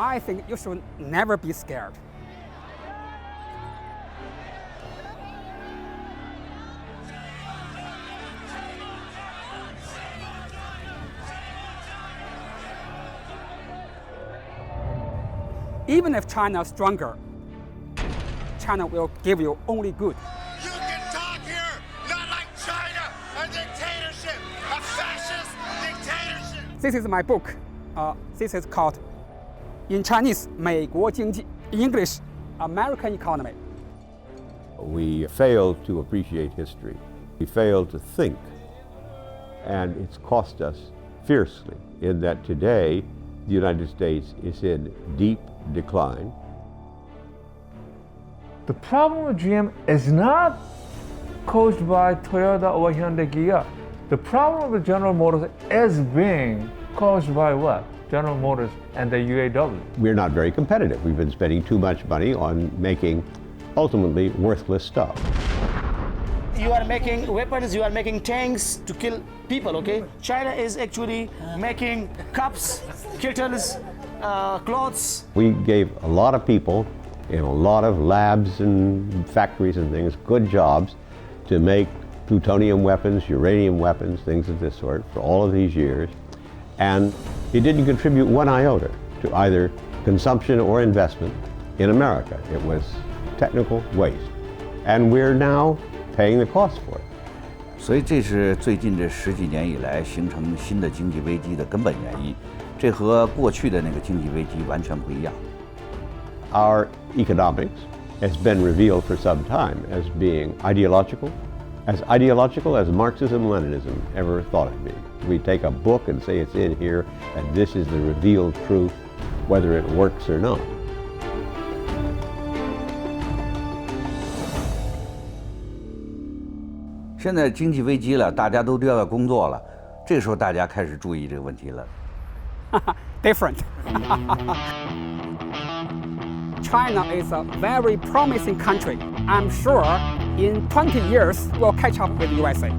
I think you should never be scared. Even if China is stronger, China will give you only good. You can talk here, not like China, a dictatorship, a fascist dictatorship. This is my book. This is called, in Chinese, 美国经济, in English, American economy. We fail to appreciate history. We fail to think. And it's cost us fiercely in that today, the United States is in deep decline. The problem with GM is not caused by Toyota or Hyundai Kia. The problem with General Motors is being caused by what? General Motors and the UAW. We're not very competitive. We've been spending too much money on making ultimately worthless stuff. You are making weapons, you are making tanks to kill people, okay? China is actually making cups, kettles, clothes. We gave a lot of people in a lot of labs and factories and things good jobs to make plutonium weapons, uranium weapons, things of this sort for all of these years. And it didn't contribute one iota to either consumption or investment in America. It was technical waste. And we're now paying the cost for it. 所以这是最近这10几年以来形成新的经济危机的根本原因，这和过去的那个经济危机完全不一样。Our economics has been revealed for some time as being ideological as Marxism-Leninism ever thought it being. We take a book and say it's in here, and this is the revealed truth, whether it works or not. 现在经济危机了，大家都要工作了，这个时候大家开始注意这个问题了。Different. China is a very promising country. I'm sure in 20 years we'll catch up with USA.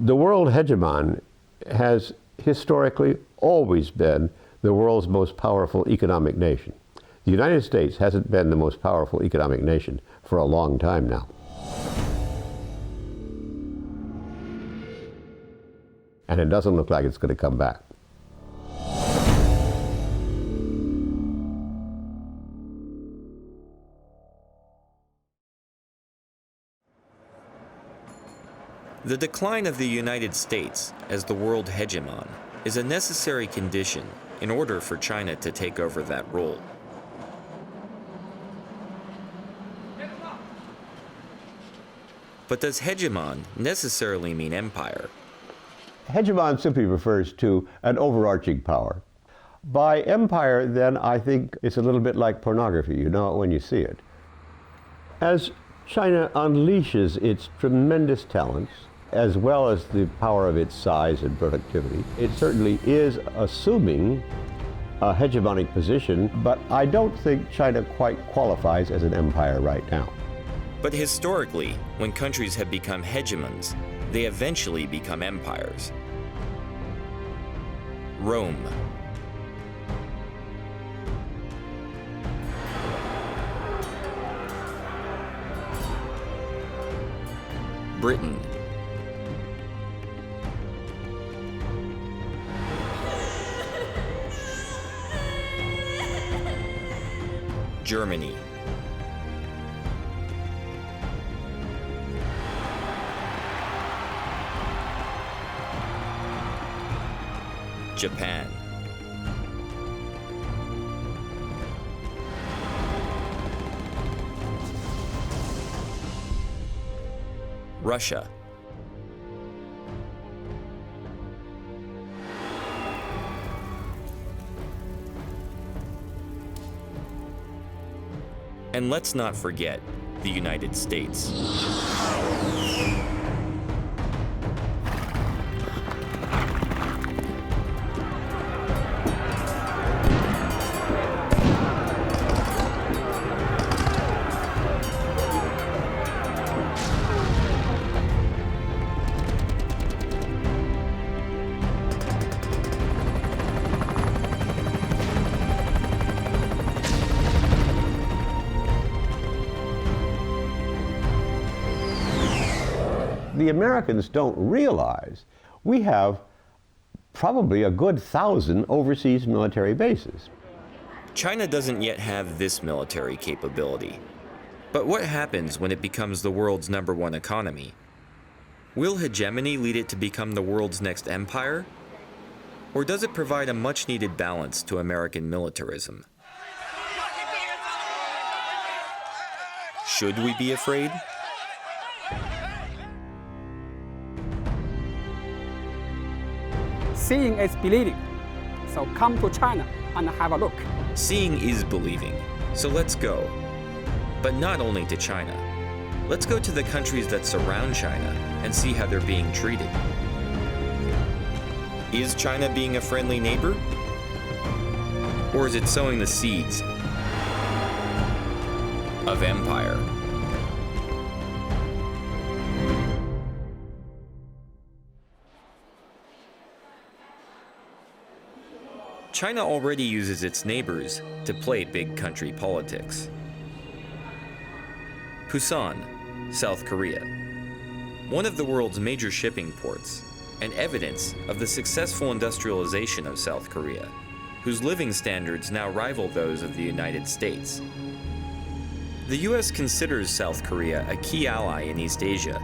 The world hegemon has historically always been the world's most powerful economic nation. The United States hasn't been the most powerful economic nation for a long time now. And it doesn't look like it's going to come back. The decline of the United States as the world hegemon is a necessary condition in order for China to take over that role. But does hegemon necessarily mean empire? Hegemon simply refers to an overarching power. By empire, then, I think it's a little bit like pornography. You know it when you see it. As China unleashes its tremendous talents, as well as the power of its size and productivity, it certainly is assuming a hegemonic position, but I don't think China quite qualifies as an empire right now. But historically, when countries have become hegemons, they eventually become empires. Rome. Britain. Germany. Japan. Russia. And let's not forget the United States. The Americans don't realize we have probably a good 1,000 overseas military bases. China doesn't yet have this military capability. But what happens when it becomes the world's #1 economy? Will hegemony lead it to become the world's next empire? Or does it provide a much-needed balance to American militarism? Should we be afraid? Seeing is believing. So come to China and have a look. Seeing is believing, so let's go. But not only to China. Let's go to the countries that surround China and see how they're being treated. Is China being a friendly neighbor? Or is it sowing the seeds of empire? China already uses its neighbors to play big country politics. Busan, South Korea. One of the world's major shipping ports, and evidence of the successful industrialization of South Korea, whose living standards now rival those of the United States. The US considers South Korea a key ally in East Asia,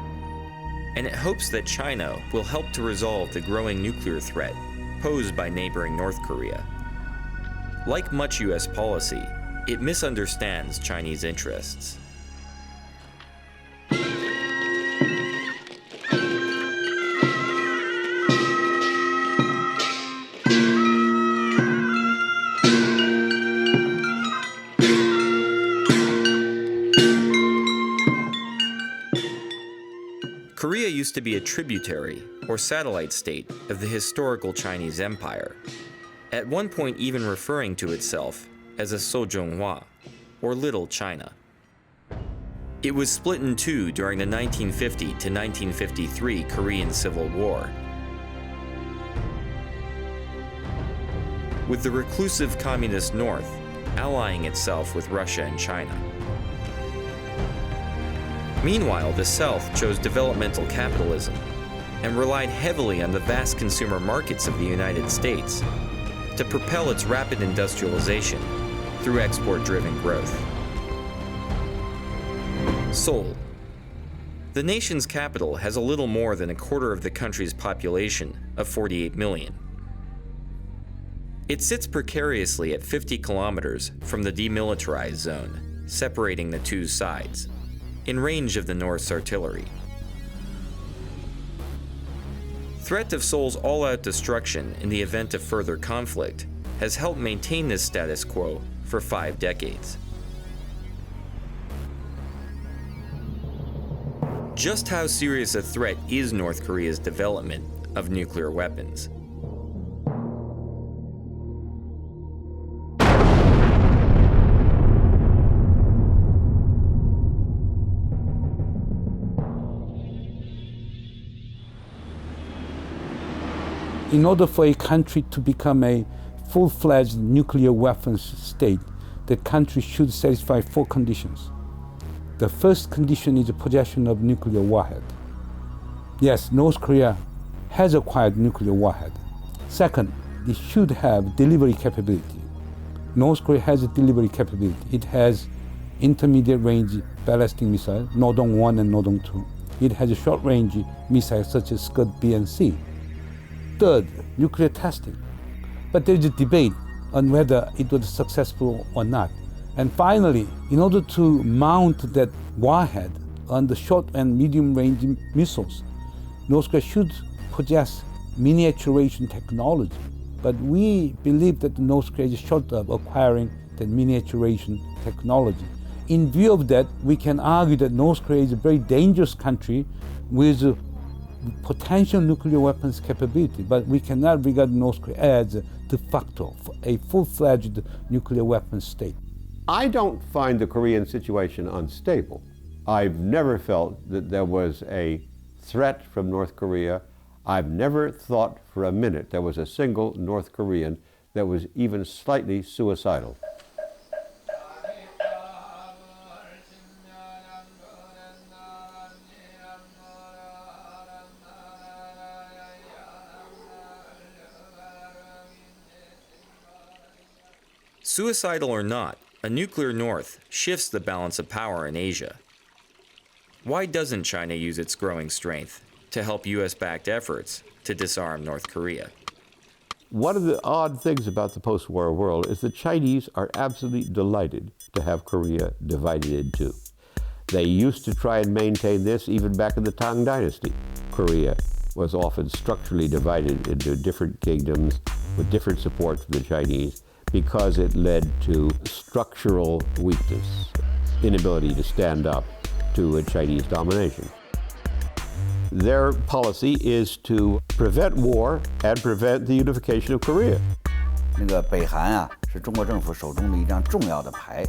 and it hopes that China will help to resolve the growing nuclear threat posed by neighboring North Korea. Like much US policy, it misunderstands Chinese interests. Korea used to be a tributary or satellite state of the historical Chinese Empire, at one point even referring to itself as a Sozhonghua, or Little China. It was split in two during the 1950 to 1953 Korean Civil War, with the reclusive Communist North allying itself with Russia and China. Meanwhile, the South chose developmental capitalism and relied heavily on the vast consumer markets of the United States to propel its rapid industrialization through export-driven growth. Seoul. The nation's capital has a little more than a quarter of the country's population of 48 million. It sits precariously at 50 kilometers from the demilitarized zone, separating the two sides, in range of the North's artillery. Threat of Seoul's all-out destruction in the event of further conflict has helped maintain this status quo for 5 decades. Just how serious a threat is North Korea's development of nuclear weapons? In order for a country to become a full-fledged nuclear weapons state, the country should satisfy 4 conditions. The first condition is the possession of nuclear warhead. Yes, North Korea has acquired nuclear warhead. Second, it should have delivery capability. North Korea has a delivery capability. It has intermediate-range ballistic missile, Nodong-1 and Nodong-2. It has a short-range missiles such as Scud-B and C. Third, nuclear testing. But there is a debate on whether it was successful or not. And finally, in order to mount that warhead on the short and medium-range missiles, North Korea should possess miniaturization technology. But we believe that North Korea is short of acquiring that miniaturization technology. in view of that, we can argue that North Korea is a very dangerous country with potential nuclear weapons capability, but we cannot regard North Korea as de facto a full-fledged nuclear weapons state. I don't find the Korean situation unstable. I've never felt that there was a threat from North Korea. I've never thought for a minute there was a single North Korean that was even slightly suicidal. Suicidal or not, a nuclear North shifts the balance of power in Asia. Why doesn't China use its growing strength to help US-backed efforts to disarm North Korea? One of the odd things about the post-war world is the Chinese are absolutely delighted to have Korea divided in two. They used to try and maintain this even back in the Tang Dynasty. Korea was often structurally divided into different kingdoms with different support from the Chinese because it led to structural weakness, inability to stand up to a Chinese domination. Their policy is to prevent war and prevent the unification of Korea. 那个北韩啊，是中国政府手中的一张重要的牌。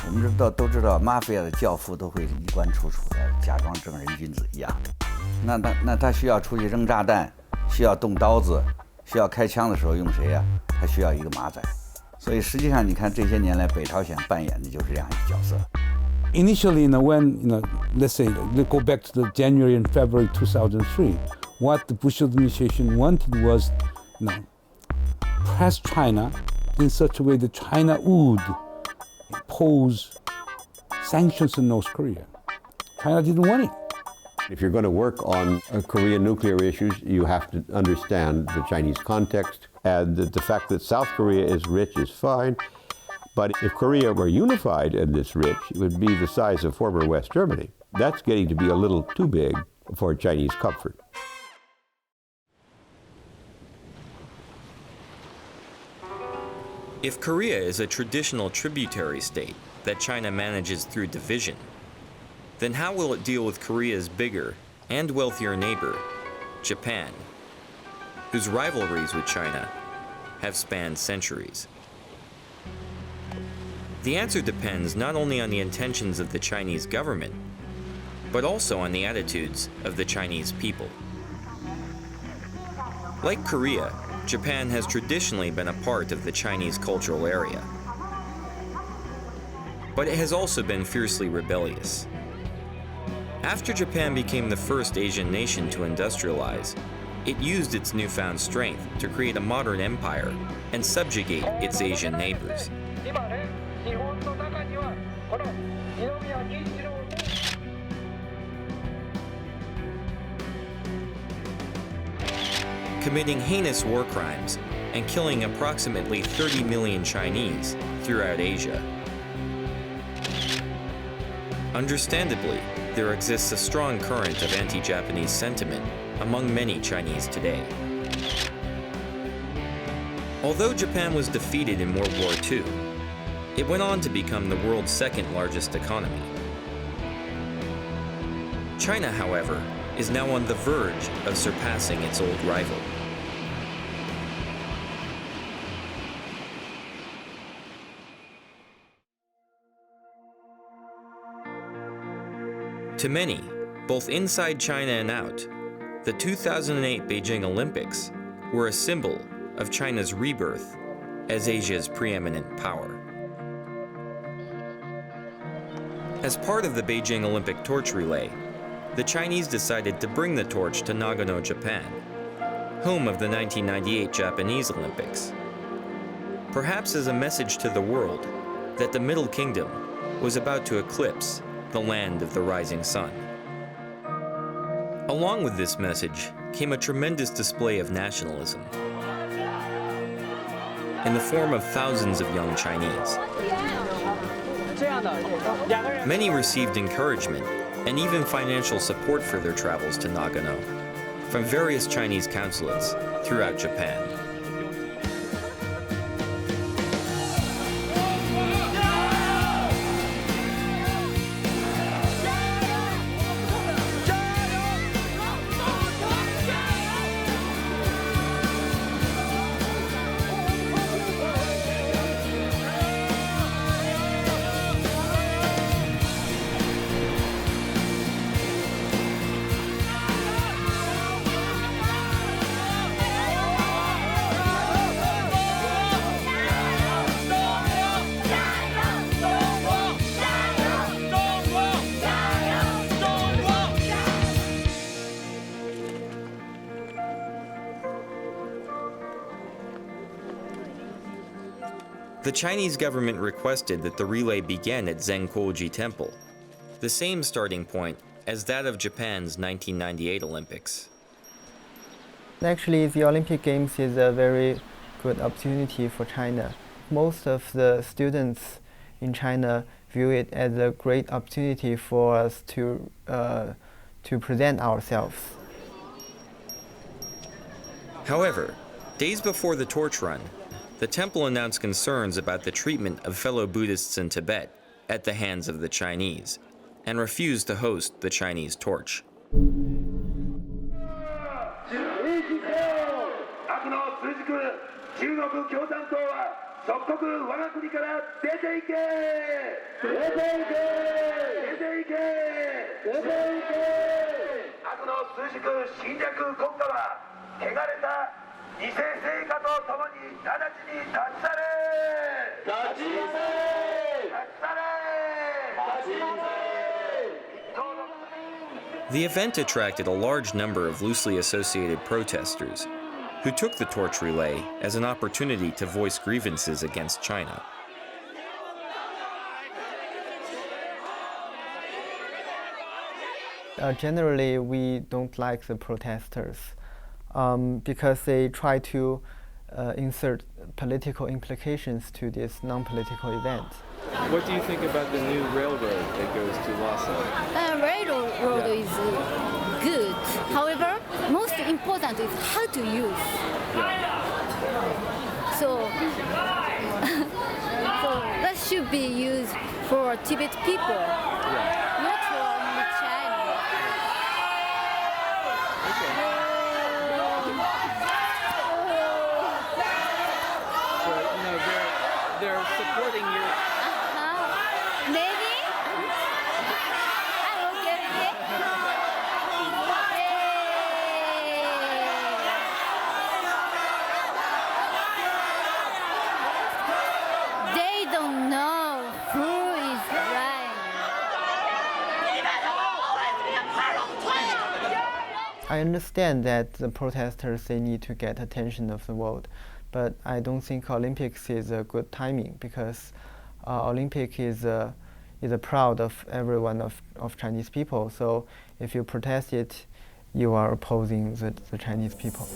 我们都知道，马菲亚的教父都会衣冠楚楚的，假装正人君子一样。那他需要出去扔炸弹，需要动刀子，需要开枪的时候用谁呀？他需要一个马仔。所以实际上，你看这些年来，北朝鲜扮演的就是这样一个角色。Initially, when let's say, let's go back to the January and February 2003, what the Bush administration wanted was, press China in such a way that China would impose sanctions on North Korea. China didn't want it. If you're going to work on Korean nuclear issues, you have to understand the Chinese context, and the fact that South Korea is rich is fine. But if Korea were unified and this rich, it would be the size of former West Germany. That's getting to be a little too big for Chinese comfort. If Korea is a traditional tributary state that China manages through division, then how will it deal with Korea's bigger and wealthier neighbor, Japan, whose rivalries with China have spanned centuries? The answer depends not only on the intentions of the Chinese government, but also on the attitudes of the Chinese people. Like Korea, Japan has traditionally been a part of the Chinese cultural area. But it has also been fiercely rebellious. After Japan became the first Asian nation to industrialize, it used its newfound strength to create a modern empire and subjugate its Asian neighbors. Committing heinous war crimes and killing approximately 30 million Chinese throughout Asia. Understandably, there exists a strong current of anti-Japanese sentiment among many Chinese today. Although Japan was defeated in World War II, it went on to become the world's second largest economy. China, however, is now on the verge of surpassing its old rival. To many, both inside China and out, the 2008 Beijing Olympics were a symbol of China's rebirth as Asia's preeminent power. As part of the Beijing Olympic torch relay, the Chinese decided to bring the torch to Nagano, Japan, home of the 1998 Japanese Olympics, perhaps as a message to the world that the Middle Kingdom was about to eclipse the land of the rising sun. Along with this message came a tremendous display of nationalism in the form of thousands of young Chinese. Many received encouragement and even financial support for their travels to Nagano from various Chinese consulates throughout Japan. The Chinese government requested that the relay begin at Zengguoji Temple, the same starting point as that of Japan's 1998 Olympics. Actually, the Olympic Games is a very good opportunity for China. Most of the students in China view it as a great opportunity for us to present ourselves. However, days before the torch run, the temple announced concerns about the treatment of fellow Buddhists in Tibet at the hands of the Chinese, and refused to host the Chinese torch. The event attracted a large number of loosely associated protesters who took the torch relay as an opportunity to voice grievances against China. Generally, we don't like the protesters because they try to insert political implications to this non-political event. What do you think about the new railroad that goes to Lhasa? Railroad is good. However, most important is how to use. So, so that should be used for Tibet people, not for only China. So, they're supporting your... Maybe? I'm okay with it. They don't know who is right. I understand that the protesters, they need to get attention of the world, but I don't think Olympics is a good timing because Olympic is proud of everyone of Chinese people. So if you protest it, you are opposing the Chinese people.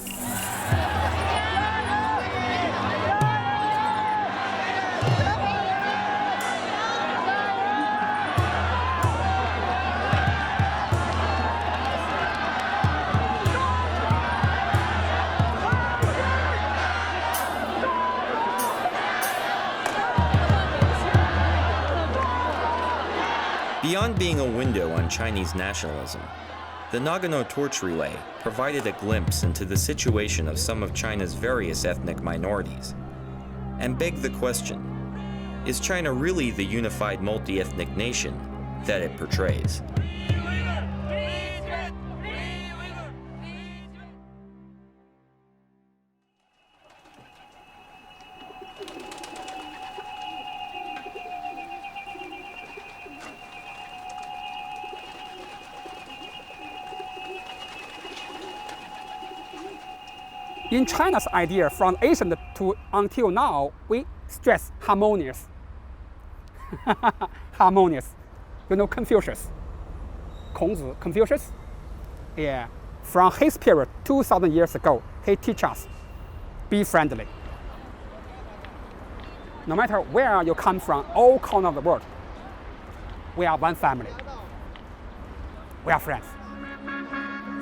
Beyond being a window on Chinese nationalism, the Nagano torch relay provided a glimpse into the situation of some of China's various ethnic minorities, and begged the question, is China really the unified multi-ethnic nation that it portrays? In China's idea, from ancient to until now, we stress harmonious. Harmonious. You know Confucius? Kongzi, Confucius? Yeah. From his period, 2,000 years ago, he teaches us, be friendly. No matter where you come from, all corners of the world, we are one family. We are friends.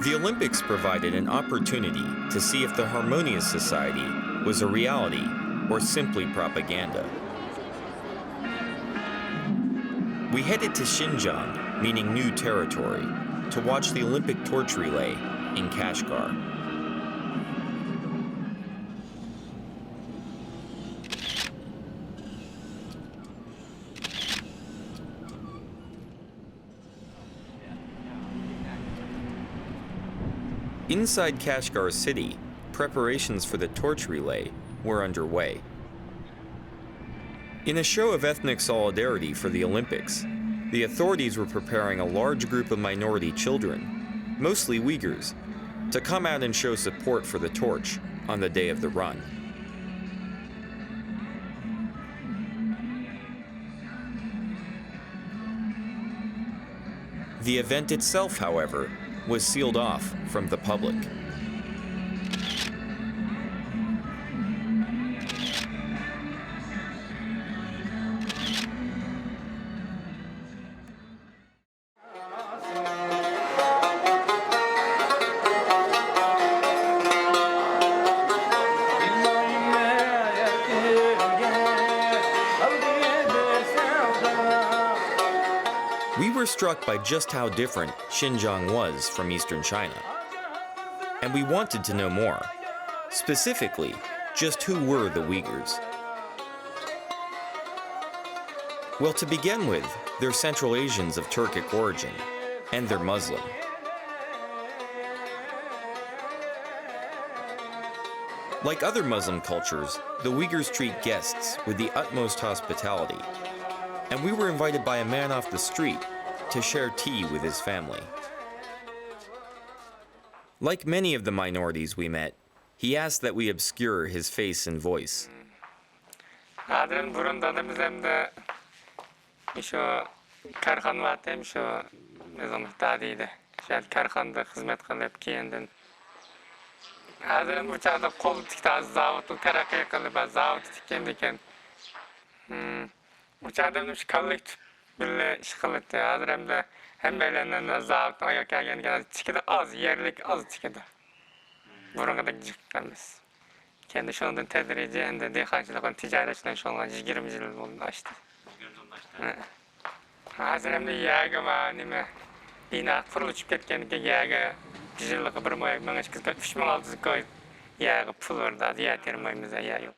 The Olympics provided an opportunity to see if the harmonious society was a reality or simply propaganda. We headed to Xinjiang, meaning new territory, to watch the Olympic torch relay in Kashgar. Inside Kashgar city, preparations for the torch relay were underway. In a show of ethnic solidarity for the Olympics, the authorities were preparing a large group of minority children, mostly Uyghurs, to come out and show support for the torch on the day of the run. The event itself, however, was sealed off from the public. We were struck by just how different Xinjiang was from eastern China. And we wanted to know more. Specifically, just who were the Uyghurs? Well, to begin with, they're Central Asians of Turkic origin, and they're Muslim. Like other Muslim cultures, the Uyghurs treat guests with the utmost hospitality, and we were invited by a man off the street to share tea with his family. Like many of the minorities we met, he asked that we obscure his face and voice. Kendi şundan tedrici endi dehqonchilikni tijoratchidan şolgan 20 yil bo'ldi ochdi. Hozir ham yaga nima bino qurilib ketganiga yaga yillik bir moy menga 3600 koy yaga pul verdi, ya termaymiz ya yo'q.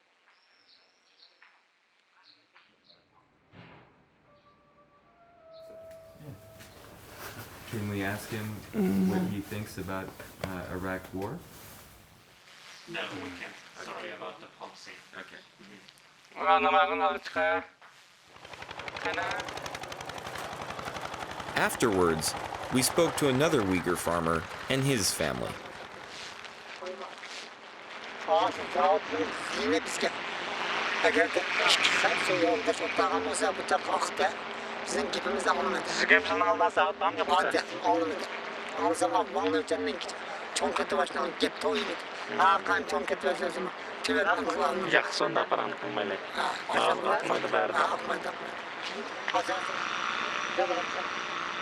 Can we ask him what he thinks about Iraq war? No, we can't. Sorry about the policy. Okay. Afterwards, we spoke to another Uyghur farmer and his family.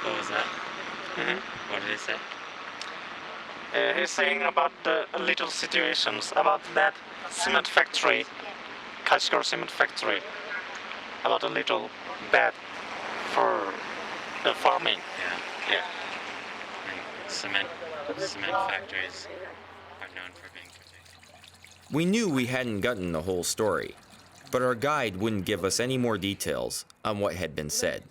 What was that? What did he say? He's saying about the little situations, about that cement factory, Kashgar cement factory, about a little bad for the farming. Yeah. And cement factories are known for being protected. We knew we hadn't gotten the whole story, but our guide wouldn't give us any more details on what had been said.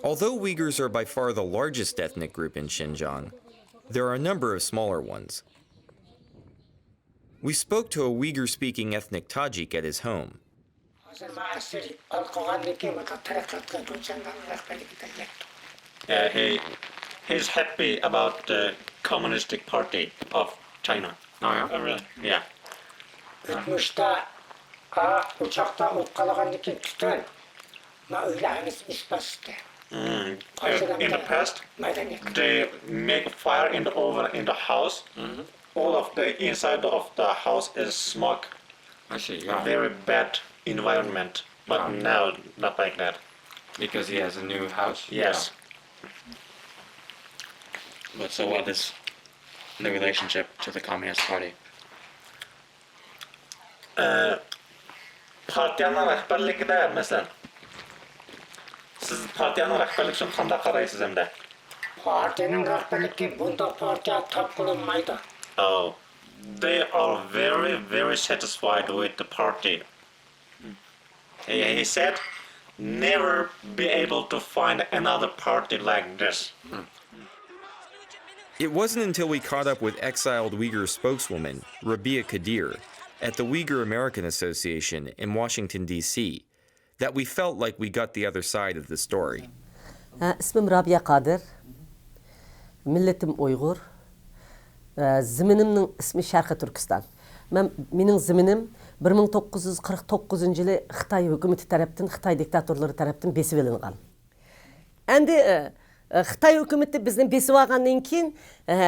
Although Uyghurs are by far the largest ethnic group in Xinjiang, there are a number of smaller ones. We spoke to a Uyghur-speaking ethnic Tajik at his home. He's happy about the Communistic Party of China. Oh, yeah? Really? Yeah. In the past, they make a fire in the house. Mm-hmm. All of the inside of the house is smoke. I see. Yeah. Very bad environment. But now, not like that. Because he has a new house. Yes. But so what is the relationship to the Communist Party? Partiyanın rəhbərliyi mesela. Siz partiyanın rəhbərliyi üçün qanday qarayısınız hem de? Partiyanın rəhbərliyi bunda partiya tap qılınmaydı. Oh, they are very, very satisfied with the party. He said, never be able to find another party like this. It wasn't until we caught up with exiled Uyghur spokeswoman Rabia Kadir at the Uyghur American Association in Washington, D.C., that we felt like we got the other side of the story. اسمم رابية قادر ملتم أويغور زمنم اسمي شرق تركستان Mening ziminim 1949 yılı Xitay hükümeti tarafından, Xitay diktatorları tarafından besip elingan. Endi Xitay hükümeti bizden besip algandan keyin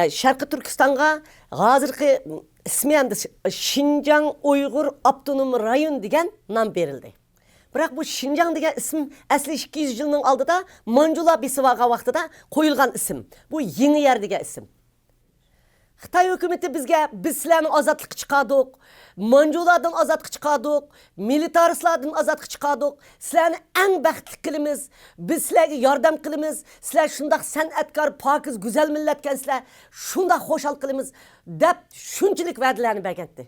Şarkı Türkistan'a hazırki ismi endi Xinjiang Uyghur Autonomy rayon degan nam berildi. Biroq bu Xinjiang degan ism asli 200 yılның aldida Manjula besip algan vaqtida qo'yilgan ism. Bu yeni yer degan ism. Xitay hükümeti biz sizlarni azatlıqqa chiqardik, Manjulardan azatlıqqa chiqardik, militaristlardan azatlıqqa chiqardik. Sizlarni eng baxtli qilamiz, biz sizlarga yordam qilamiz. Sizlar shundaq san'atkor, pokiz, go'zal millatkansizlar, shundaq xo'shal qilamiz deb shunchalik va'dalarni bergandi.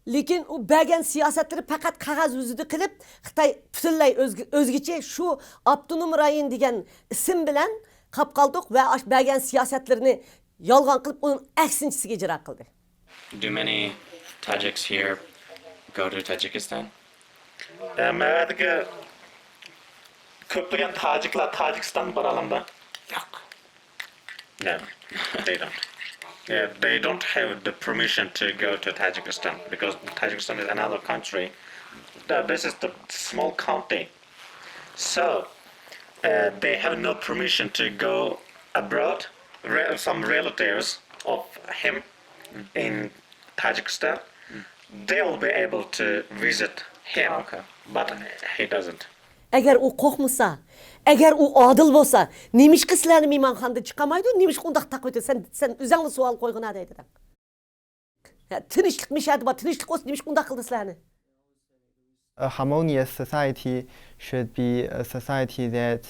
Lekin u bergan siyosatlari faqat qog'oz yuzida qilib, Xitoy butunlay o'zgacha shu avtonom rayon degan ism bilan qolib qoldik va bergan siyosatlarini yolg'on qilib uning aksinchisiga ijro qildi. Do many Tajiks here go to Tajikistan? Merdagi ko'plagan Tajiklar Tajikiston bora olamda? Yo'q. No, they don't. Yeah, they don't have the permission to go to Tajikistan because Tajikistan is another country. This is the small county. So, they have no permission to go abroad. Some relatives of him in Tajikistan, they will be able to visit him, but he doesn't. Eğer o qo'rqmasa, eğer o adil bo'lsa, nemishqa sizlarni mehmonxonada chiqamaydi, nemishqa undaq taqib sen o'zingni savol qo'ygin deydi. Tinchlik mishadi, tinchlik o'z nemishqa undaq qildi sizlarni. A harmonious society should be a society that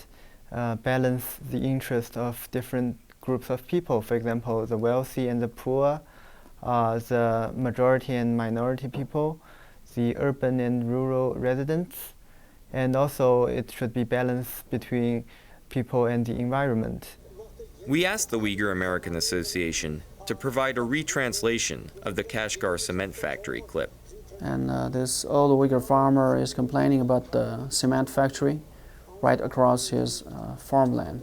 balance the interest of different groups of people. For example, the wealthy and the poor, the majority and minority people, the urban and rural residents, and also it should be balanced between people and the environment. We asked the Uyghur American Association to provide a retranslation of the Kashgar cement factory clip. And this old Uyghur farmer is complaining about the cement factory right across his farmland,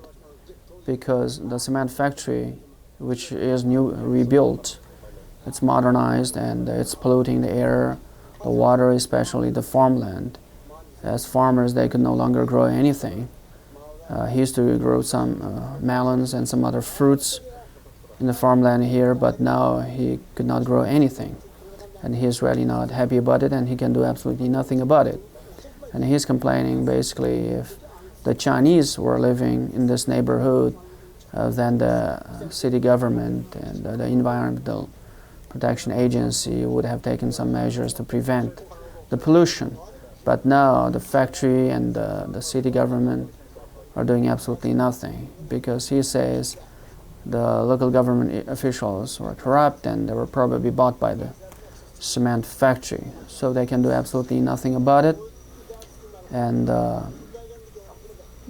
because the cement factory, which is rebuilt, it's modernized and it's polluting the air, the water, especially the farmland. As farmers, they could no longer grow anything. He used to grow some melons and some other fruits in the farmland here, but now he could not grow anything. And he's really not happy about it, and he can do absolutely nothing about it. And he's complaining basically if the Chinese were living in this neighborhood, then the city government and the Environmental Protection Agency would have taken some measures to prevent the pollution. But now the factory and the city government are doing absolutely nothing, because he says the local government officials were corrupt and they were probably bought by the cement factory. So they can do absolutely nothing about it. And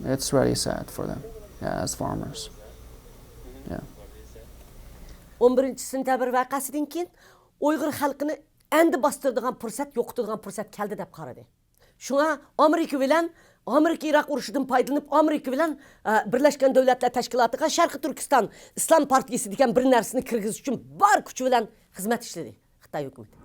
it's really sad for them, as farmers. Yeah. 11 sentabr vaqasidan keyin Uyg'ur xalqini endi bostırdigan fursat, yo'qotadigan fursat keldi deb qaradi. Shunga Amerika bilan Amerika-Iroq urushidan foydalanib, Amerika bilan Birlashgan Davlatlar Tashkilotiga Sharqi Turkiston Islom partiyasi degan bir narsani kirgizish uchun bor kuchi bilan xizmat ishladi Xitoy hukumati.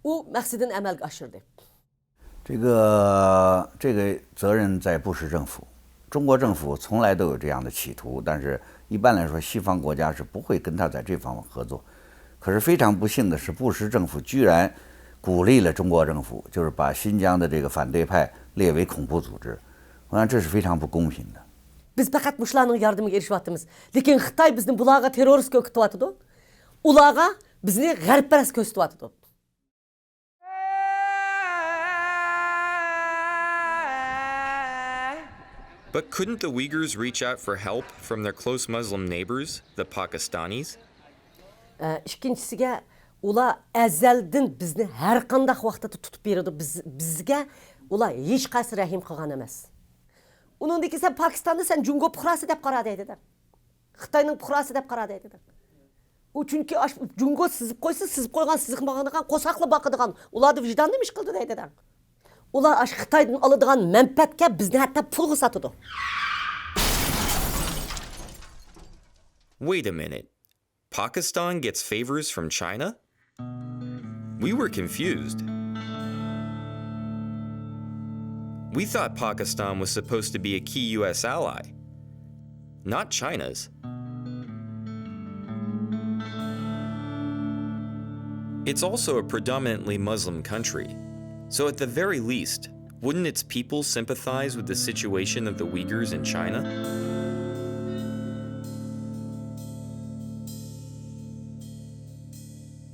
U maqsadını amalga oshirdi. 这个责任在布什政府，中国政府从来都有这样的企图，但是一般来说，西方国家是不会跟他在这方面合作。可是非常不幸的是，布什政府居然鼓励了中国政府，就是把新疆的这个反对派列为恐怖组织。我想这是非常不公平的。 Biz faqat mushlarning yordamiga erishyapmiz. Lekin Xitoy bizni bularga terrorist ko'rsatyapti. Ularga bizni g'arbparast ko'rsatyapti. But couldn't the Uyghurs reach out for help from their close Muslim neighbors, the Pakistanis? İkincisiga ular azaldan bizni har qanday vaqtda tutib beradi. Bizga ular hech qaysi rahim qilgan emas. Uningdagi sen Pokistonda sen jungo puhrasi deb qaradi deydi. Xitayning puhrasi deb qara deydi. O çünkü jungo sizip koygan sizip mağanagan qosaqlı baqıdigan ulardı vicdanlı iş qıldı deydi. Ular aş Xitaydan alıdığan menfaatga bizni hatta pulga satıdı. Wait a minute. Pakistan gets favors from China? We were confused. We thought Pakistan was supposed to be a key US ally, not China's. It's also a predominantly Muslim country, so at the very least, wouldn't its people sympathize with the situation of the Uyghurs in China?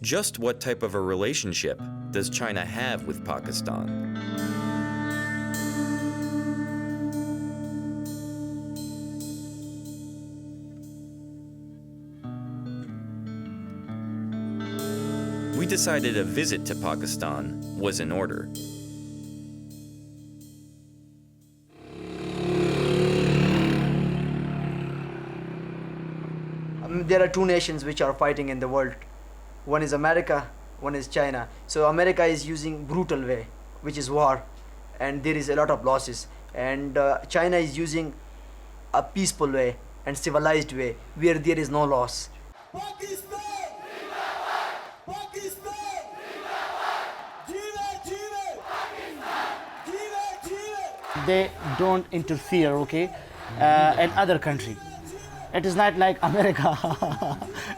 Just what type of a relationship does China have with Pakistan? We decided a visit to Pakistan was in order. There are two nations which are fighting in the world. One is America, one is China. So America is using brutal way, which is war, and there is a lot of losses. And China is using a peaceful way and civilized way, where there is no loss. They don't interfere, okay, in other country. It is not like America.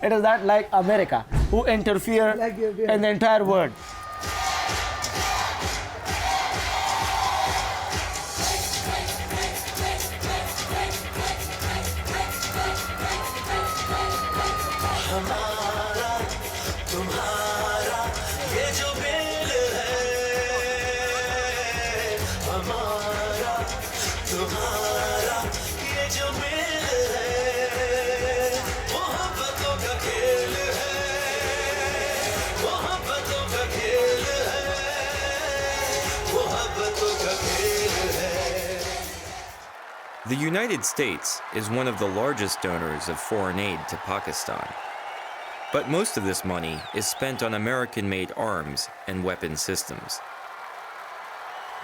It is not like America who interfere in the entire world. The United States is one of the largest donors of foreign aid to Pakistan. But most of this money is spent on American-made arms and weapon systems.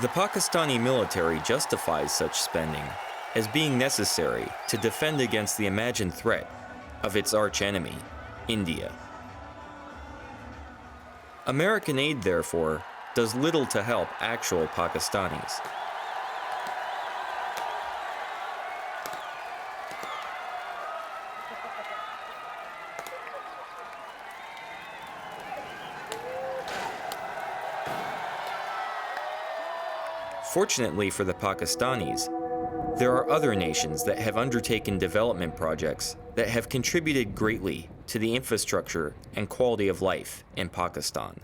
The Pakistani military justifies such spending as being necessary to defend against the imagined threat of its archenemy, India. American aid, therefore, does little to help actual Pakistanis. Fortunately for the Pakistanis, there are other nations that have undertaken development projects that have contributed greatly to the infrastructure and quality of life in Pakistan.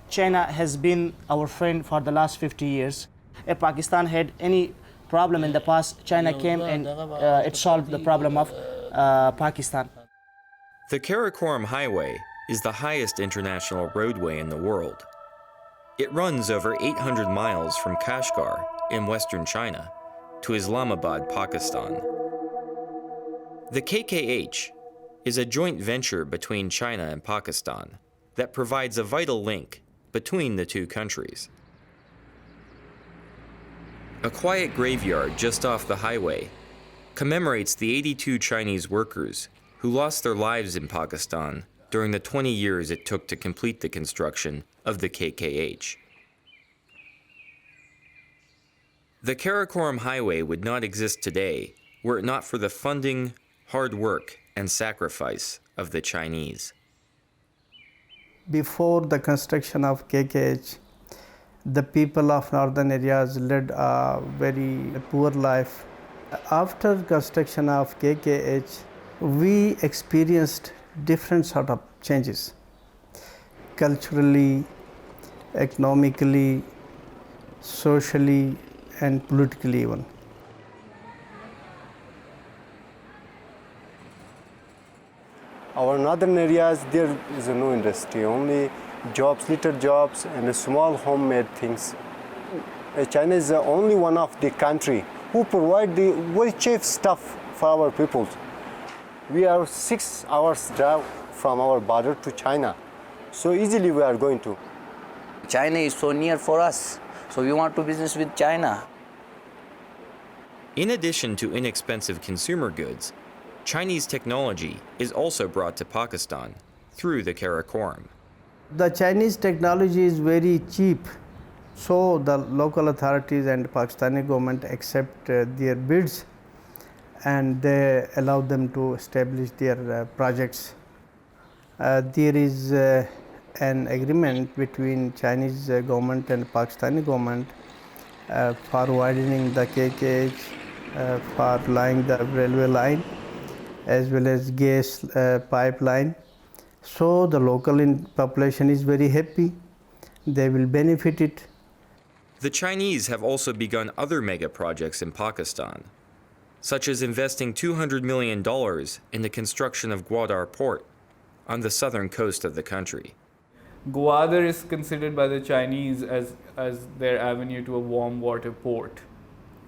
China has been our friend for the last 50 years. If Pakistan had any problem in the past, China came and it solved the problem of Pakistan. The Karakoram Highway is the highest international roadway in the world. It runs over 800 miles from Kashgar in western China to Islamabad, Pakistan. The KKH is a joint venture between China and Pakistan that provides a vital link between the two countries. A quiet graveyard just off the highway commemorates the 82 Chinese workers who lost their lives in Pakistan during the 20 years it took to complete the construction of the KKH. The Karakoram Highway would not exist today were it not for the funding, hard work, and sacrifice of the Chinese. Before the construction of KKH, the people of northern areas led a very poor life. After construction of KKH, we experienced different sort of changes, culturally, economically, socially, and politically even. Our northern areas, there is no industry, only jobs, little jobs, and small homemade things. China is the only one of the country who provide the very cheap stuff for our people. We are 6 hours drive from our border to China. So easily we are going to. China is so near for us, so we want to business with China. In addition to inexpensive consumer goods, Chinese technology is also brought to Pakistan through the Karakoram. The Chinese technology is very cheap, so the local authorities and Pakistani government accept their bids and they allow them to establish their projects. There is an agreement between Chinese government and Pakistani government for widening the KKH, for laying the railway line as well as gas pipeline. So the local population is very happy. They will benefit it. The Chinese have also begun other mega projects in Pakistan, such as investing $200 million in the construction of Gwadar Port on the southern coast of the country. Gwadar is considered by the Chinese as their avenue to a warm water port.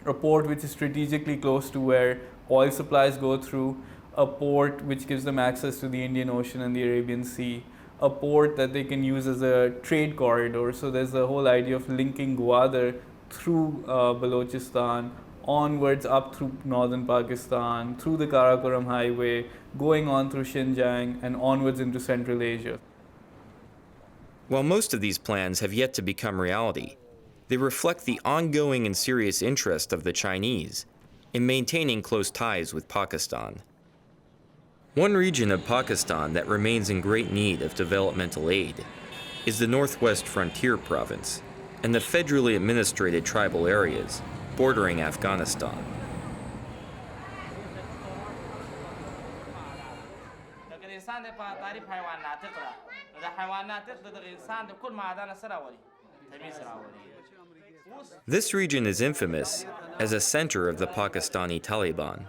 A port which is strategically close to where oil supplies go through, a port which gives them access to the Indian Ocean and the Arabian Sea, a port that they can use as a trade corridor. So there's the whole idea of linking Gwadar through Balochistan, onwards up through northern Pakistan, through the Karakoram Highway, going on through Xinjiang and onwards into Central Asia. While most of these plans have yet to become reality, they reflect the ongoing and serious interest of the Chinese in maintaining close ties with Pakistan. One region of Pakistan that remains in great need of developmental aid is the Northwest Frontier Province and the federally administrated tribal areas bordering Afghanistan. This region is infamous as a center of the Pakistani Taliban.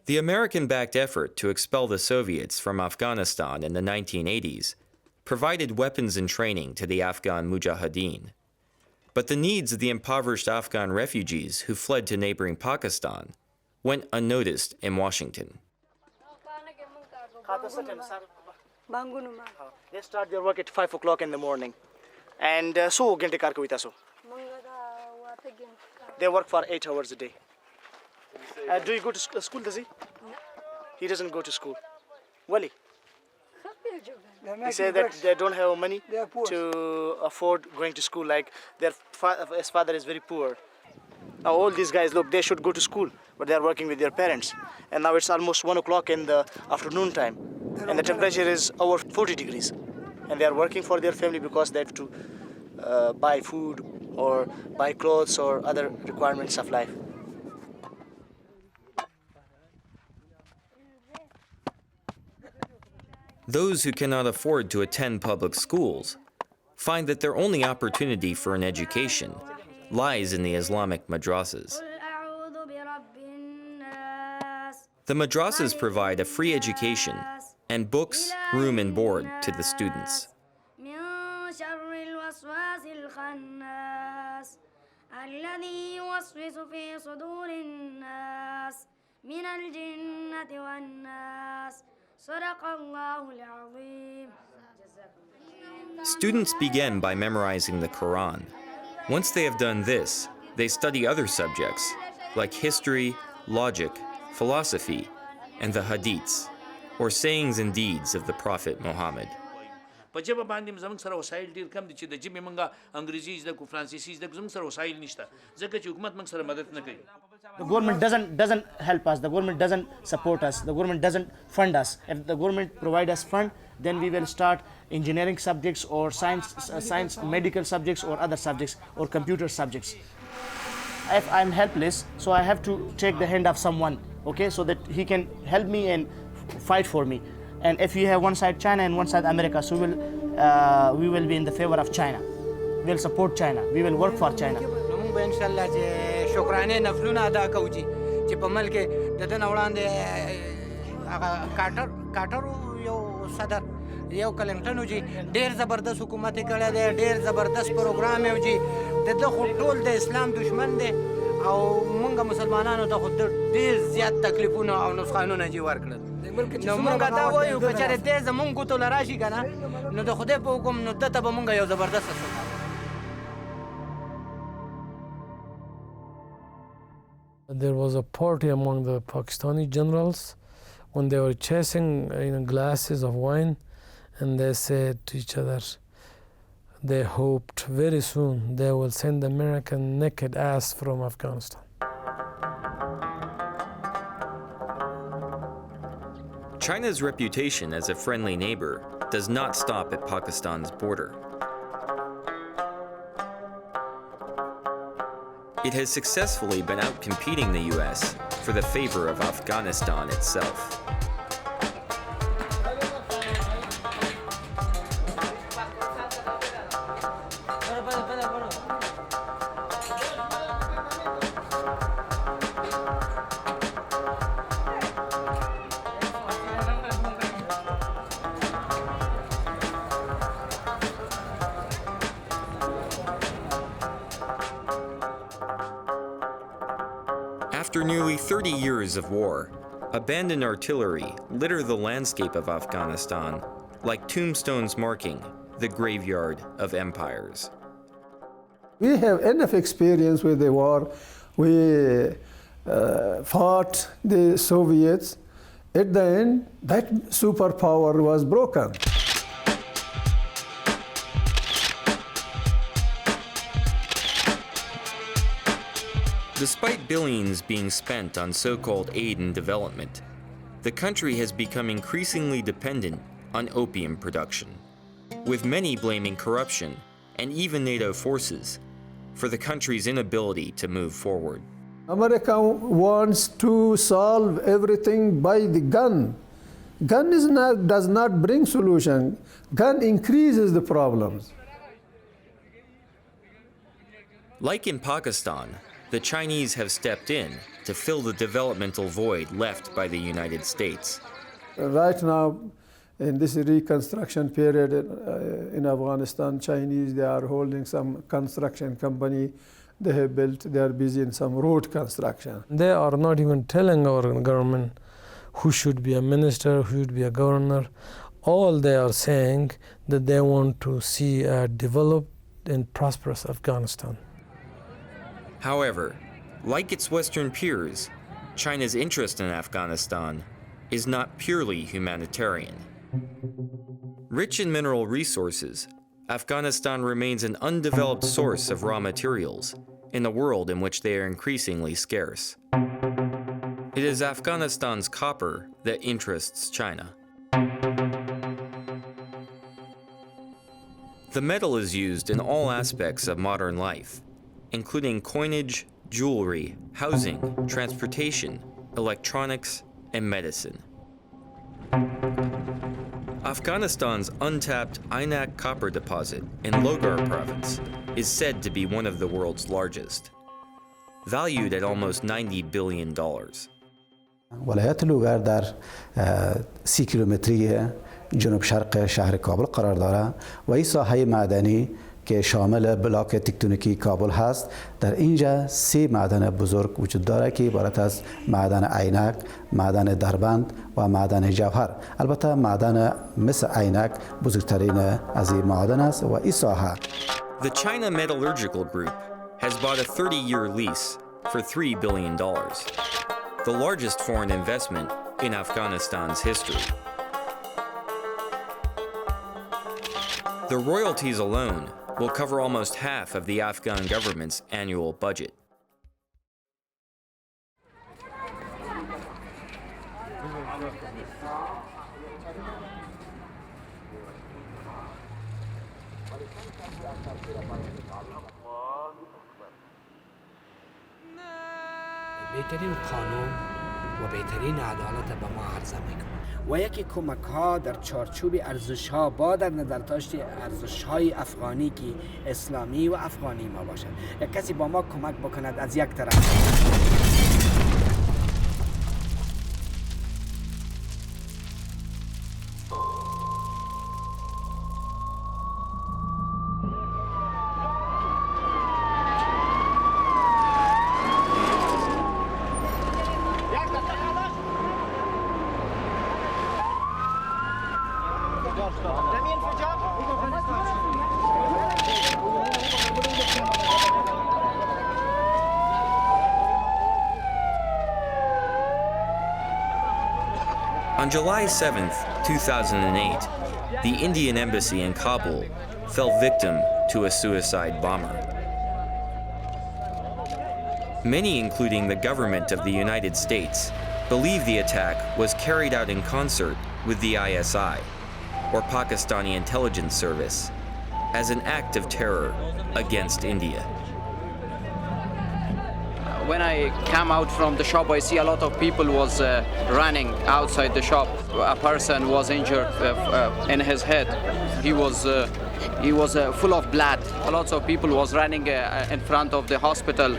The American-backed effort to expel the Soviets from Afghanistan in the 1980s provided weapons and training to the Afghan Mujahideen. But the needs of the impoverished Afghan refugees who fled to neighboring Pakistan went unnoticed in Washington. They start their work at 5 o'clock in the morning. And they work for 8 hours a day. Do you go to school, does he? He doesn't go to school. Wally? He said that they don't have money to afford going to school, like his father is very poor. Now all these guys, look, they should go to school, but they're working with their parents. And now it's almost 1 o'clock in the afternoon time, and the temperature is over 40 degrees. And they're working for their family because they have to buy food or buy clothes or other requirements of life. Those who cannot afford to attend public schools find that their only opportunity for an education lies in the Islamic madrasas. The madrasas provide a free education and books, room and board to the students. Students begin by memorizing the Quran. Once they have done this, they study other subjects like history, logic, philosophy, and the hadiths, or sayings and deeds of the Prophet Muhammad. The government doesn't help us. The government doesn't support us. The government doesn't fund us. If the government provide us fund, then we will start engineering subjects or science, medical subjects or other subjects or computer subjects. If I'm helpless, so I have to take the hand of someone, okay, so that he can help me and fight for me. And if we have one side China and one side America, so we will be in the favor of China. We will support China. We will work for China. کاټر یو صدر یو کلنټن جی ډیر زبردست حکومت کړی دی ډیر زبردست پروګرام یو جی دغه خو ټول د اسلام دشمن دی او مونږ مسلمانانو ته خو ډیر زیات تکلیفونه او نقصانونه جی ورکړل نو مونږ دا وایو که چېرې دی زمونږ ګوتو له راشي که نه نو د خدای په حکم نو دته به مونږ یو زبردست There was a party among the Pakistani generals when they were chasing glasses of wine, and they said to each other, they hoped very soon they will send American naked ass from Afghanistan. China's reputation as a friendly neighbor does not stop at Pakistan's border. It has successfully been outcompeting the US for the favor of Afghanistan itself. After nearly 30 years of war, abandoned artillery litter the landscape of Afghanistan like tombstones marking the graveyard of empires. We have enough experience with the war. We fought the Soviets. At the end, that superpower was broken. Despite billions being spent on so-called aid and development, the country has become increasingly dependent on opium production, with many blaming corruption and even NATO forces for the country's inability to move forward. America wants to solve everything by the gun. Gun does not bring solution. Gun increases the problems. Like in Pakistan, the Chinese have stepped in to fill the developmental void left by the United States. Right now, in this reconstruction period in Afghanistan, Chinese, they are holding some construction company they have built. They are busy in some road construction. They are not even telling our government who should be a minister, who should be a governor. All they are saying that they want to see a developed and prosperous Afghanistan. However, like its Western peers, China's interest in Afghanistan is not purely humanitarian. Rich in mineral resources, Afghanistan remains an undeveloped source of raw materials in a world in which they are increasingly scarce. It is Afghanistan's copper that interests China. The metal is used in all aspects of modern life, including coinage, jewelry, housing, transportation, electronics, and medicine. Afghanistan's untapped Aynak copper deposit in Logar province is said to be one of the world's largest, valued at almost $90 billion. ولایت لوگر در 30 کیلومتری جنوب شرق شهر کابل قرار دارد و این ساحه معدنی که شامل بلاک تکتونیکی کابل هست. در اینجا 3 معدن بزرگ وجود دارد که عبارت از معدن عینک، معدن دربند و معدن جوهر. البته معدن مثل عینک بزرگترین از این معدن است و این ساحه. The China Metallurgical Group has bought a 30-year lease for $3 billion, the largest foreign investment in Afghanistan's history. The royalties alone will cover almost half of the Afghan government's annual budget. بهترین قانون و بهترین عدالت به ما عرضه میکنه و یکی کمک ها در چارچوب ارزش ها با در نظر داشت ارزش های افغانی که اسلامی و افغانی ما باشد. یک کسی با ما کمک بکند از یک طرف On July 7th, 2008, the Indian embassy in Kabul fell victim to a suicide bomber. Many, including the government of the United States, believe the attack was carried out in concert with the ISI, or Pakistani Intelligence Service, as an act of terror against India. When I come out from the shop, I see a lot of people was running outside the shop. A person was injured in his head. He was full of blood. Lots of people was running in front of the hospital.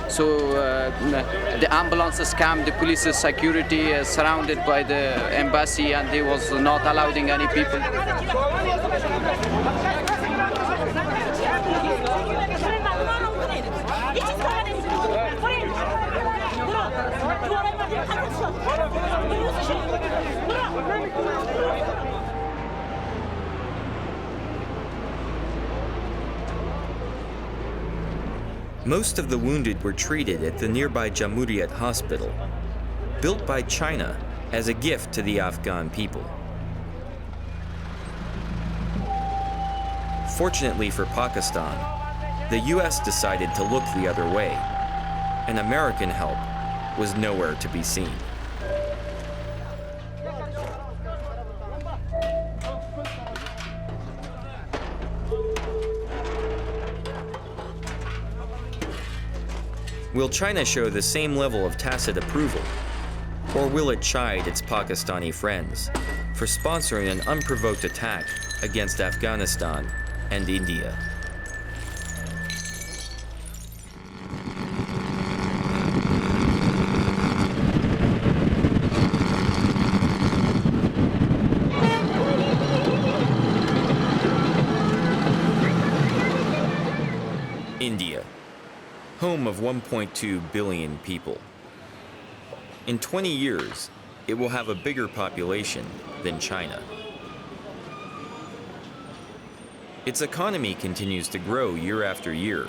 So the ambulances came, the police's security is surrounded by the embassy, and they was not allowing any people. Most of the wounded were treated at the nearby Jamhuriyat Hospital, built by China as a gift to the Afghan people. Fortunately for Pakistan, the US decided to look the other way, and American help was nowhere to be seen. Will China show the same level of tacit approval? Or will it chide its Pakistani friends for sponsoring an unprovoked attack against Afghanistan and India? India, home of 1.2 billion people. In 20 years, it will have a bigger population than China. Its economy continues to grow year after year,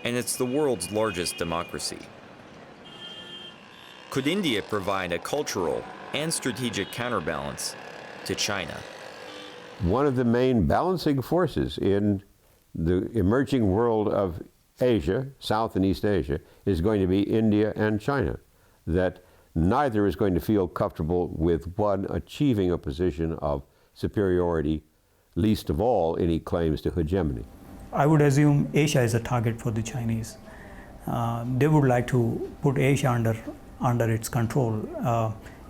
and it's the world's largest democracy. Could India provide a cultural and strategic counterbalance to China? One of the main balancing forces in the emerging world of Asia, South and East Asia, is going to be India and China, that neither is going to feel comfortable with one achieving a position of superiority, least of all any claims to hegemony. I would assume Asia is a target for the Chinese. They would like to put Asia under its control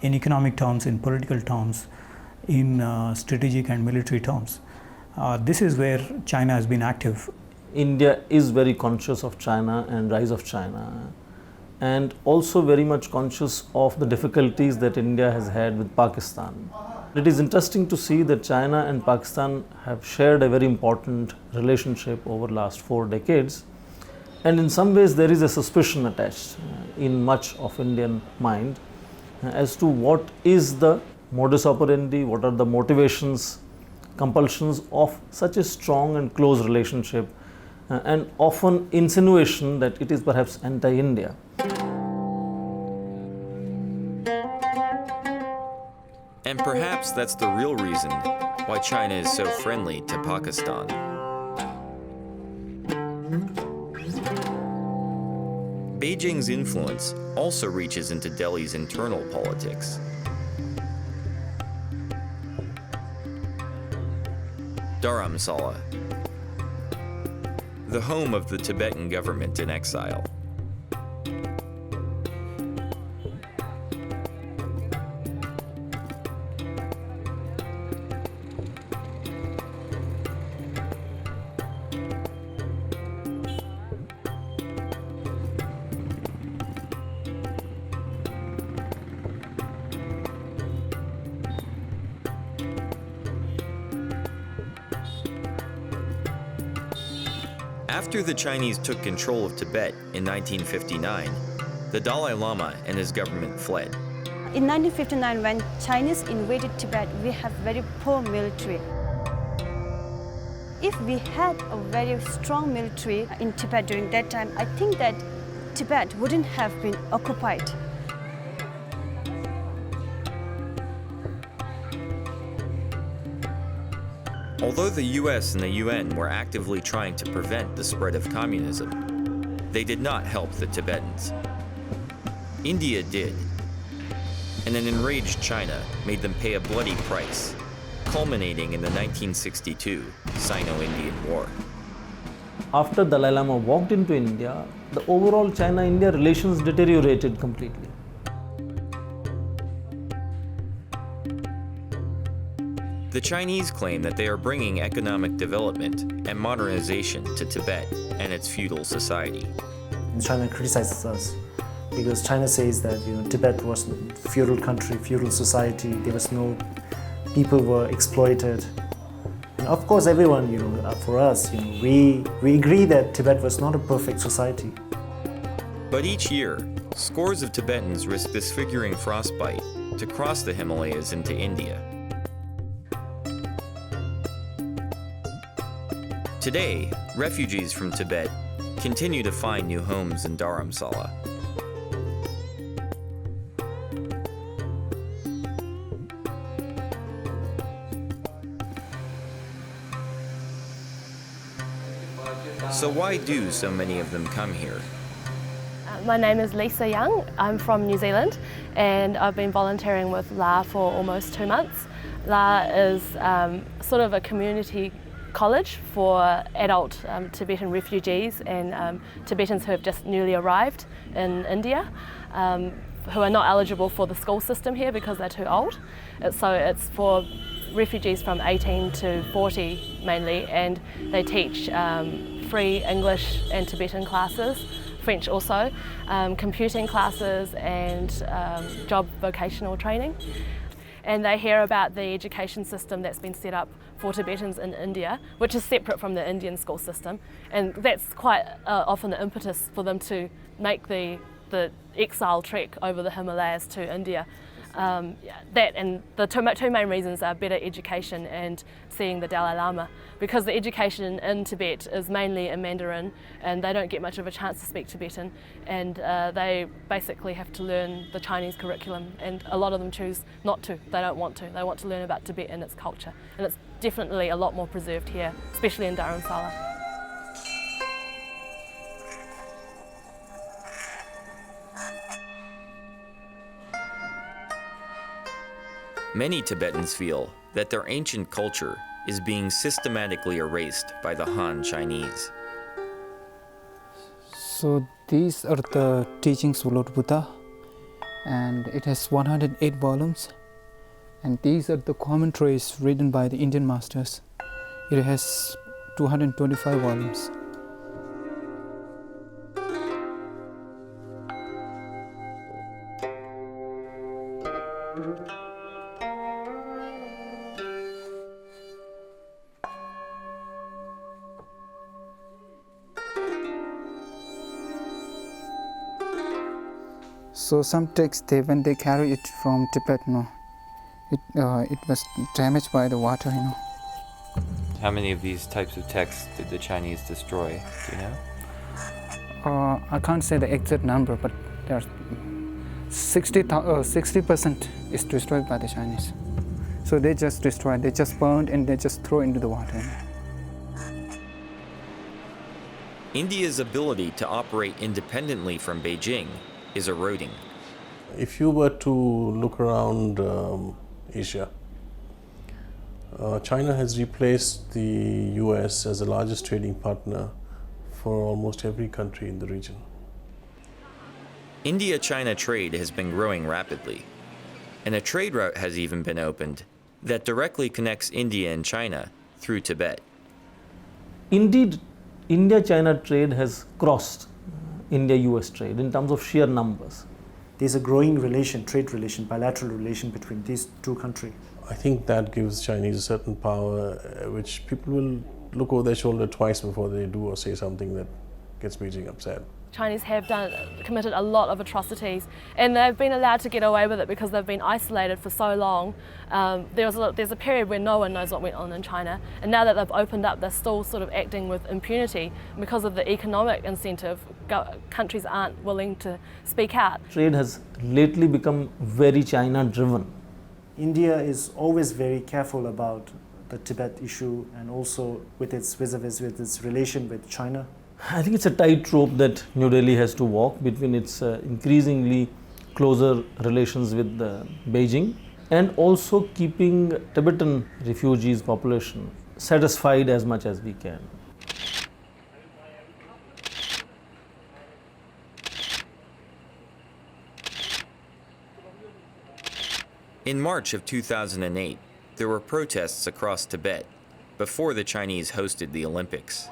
in economic terms, in political terms, in strategic and military terms. This is where China has been active. India is very conscious of China and rise of China, and also very much conscious of the difficulties that India has had with Pakistan. It is interesting to see that China and Pakistan have shared a very important relationship over the last 4 decades, and in some ways there is a suspicion attached in much of Indian mind as to what is the modus operandi, what are the motivations, compulsions of such a strong and close relationship, and often insinuation that it is perhaps anti-India. And perhaps that's the real reason why China is so friendly to Pakistan. Beijing's influence also reaches into Delhi's internal politics. Dharamsala, the home of the Tibetan government in exile. After the Chinese took control of Tibet in 1959, the Dalai Lama and his government fled. In 1959, when Chinese invaded Tibet, we have very poor military. If we had a very strong military in Tibet during that time, I think that Tibet wouldn't have been occupied. Although the US and the UN were actively trying to prevent the spread of communism, they did not help the Tibetans. India did, and an enraged China made them pay a bloody price, culminating in the 1962 Sino-Indian War. After Dalai Lama walked into India, the overall China-India relations deteriorated completely. The Chinese claim that they are bringing economic development and modernization to Tibet and its feudal society. China criticizes us because China says that Tibet was a feudal country, feudal society. There was no people were exploited. And of course, everyone, for us, we agree that Tibet was not a perfect society. But each year, scores of Tibetans risk disfiguring frostbite to cross the Himalayas into India. Today, refugees from Tibet continue to find new homes in Dharamsala. So why do so many of them come here? My name is Lisa Young. I'm from New Zealand and I've been volunteering with LA for almost 2 months. LA is sort of a community college for adult Tibetan refugees and Tibetans who have just newly arrived in India, who are not eligible for the school system here because they're too old. So it's for refugees from 18 to 40 mainly, and they teach free English and Tibetan classes, French also, computing classes and job vocational training. And they hear about the education system that's been set up for Tibetans in India, which is separate from the Indian school system. And that's quite often the impetus for them to make the exile trek over the Himalayas to India. That and the two main reasons are better education and seeing the Dalai Lama, because the education in Tibet is mainly in Mandarin and they don't get much of a chance to speak Tibetan, and they basically have to learn the Chinese curriculum, and a lot of them choose not to. They don't want to. They want to learn about Tibet and its culture, and it's definitely a lot more preserved here, especially in Dharamsala. Many Tibetans feel that their ancient culture is being systematically erased by the Han Chinese. So these are the teachings of Lord Buddha, and it has 108 volumes, and these are the commentaries written by the Indian masters. It has 225 volumes. So some texts, when they carry it from Tibet, it was damaged by the water, How many of these types of texts did the Chinese destroy? Do you know? I can't say the exact number, but there's 60% is destroyed by the Chinese. So they just destroy, they just burned and they just throw into the water. India's ability to operate independently from Beijing is eroding. If you were to look around Asia, China has replaced the US as the largest trading partner for almost every country in the region. India-China trade has been growing rapidly, and a trade route has even been opened that directly connects India and China through Tibet. Indeed, India-China trade has crossed India-US trade in terms of sheer numbers. There's a growing trade relation, bilateral relation between these two countries. I think that gives Chinese a certain power, which people will look over their shoulder twice before they do or say something that gets Beijing upset. Chinese have committed a lot of atrocities, and they've been allowed to get away with it because they've been isolated for so long. There's a period where no one knows what went on in China, and now that they've opened up, they're still sort of acting with impunity because of the economic incentive. Countries aren't willing to speak out. Trade has lately become very China-driven. India is always very careful about the Tibet issue and also with its vis-a-vis with its relation with China. I think it's a tightrope that New Delhi has to walk between its increasingly closer relations with Beijing and also keeping Tibetan refugees population satisfied as much as we can. In March of 2008, there were protests across Tibet before the Chinese hosted the Olympics.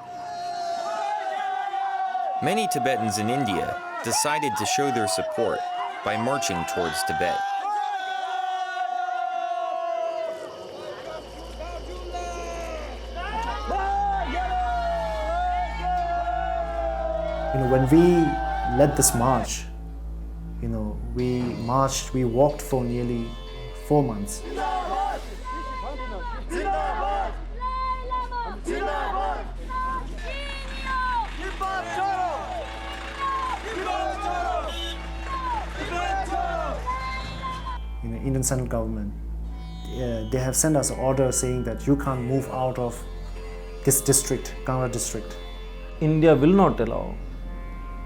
Many Tibetans in India decided to show their support by marching towards Tibet. When we led this march, we marched, we walked for nearly 4 months. Indian central government, they have sent us an order saying that you can't move out of this district, Kunda district. India will not allow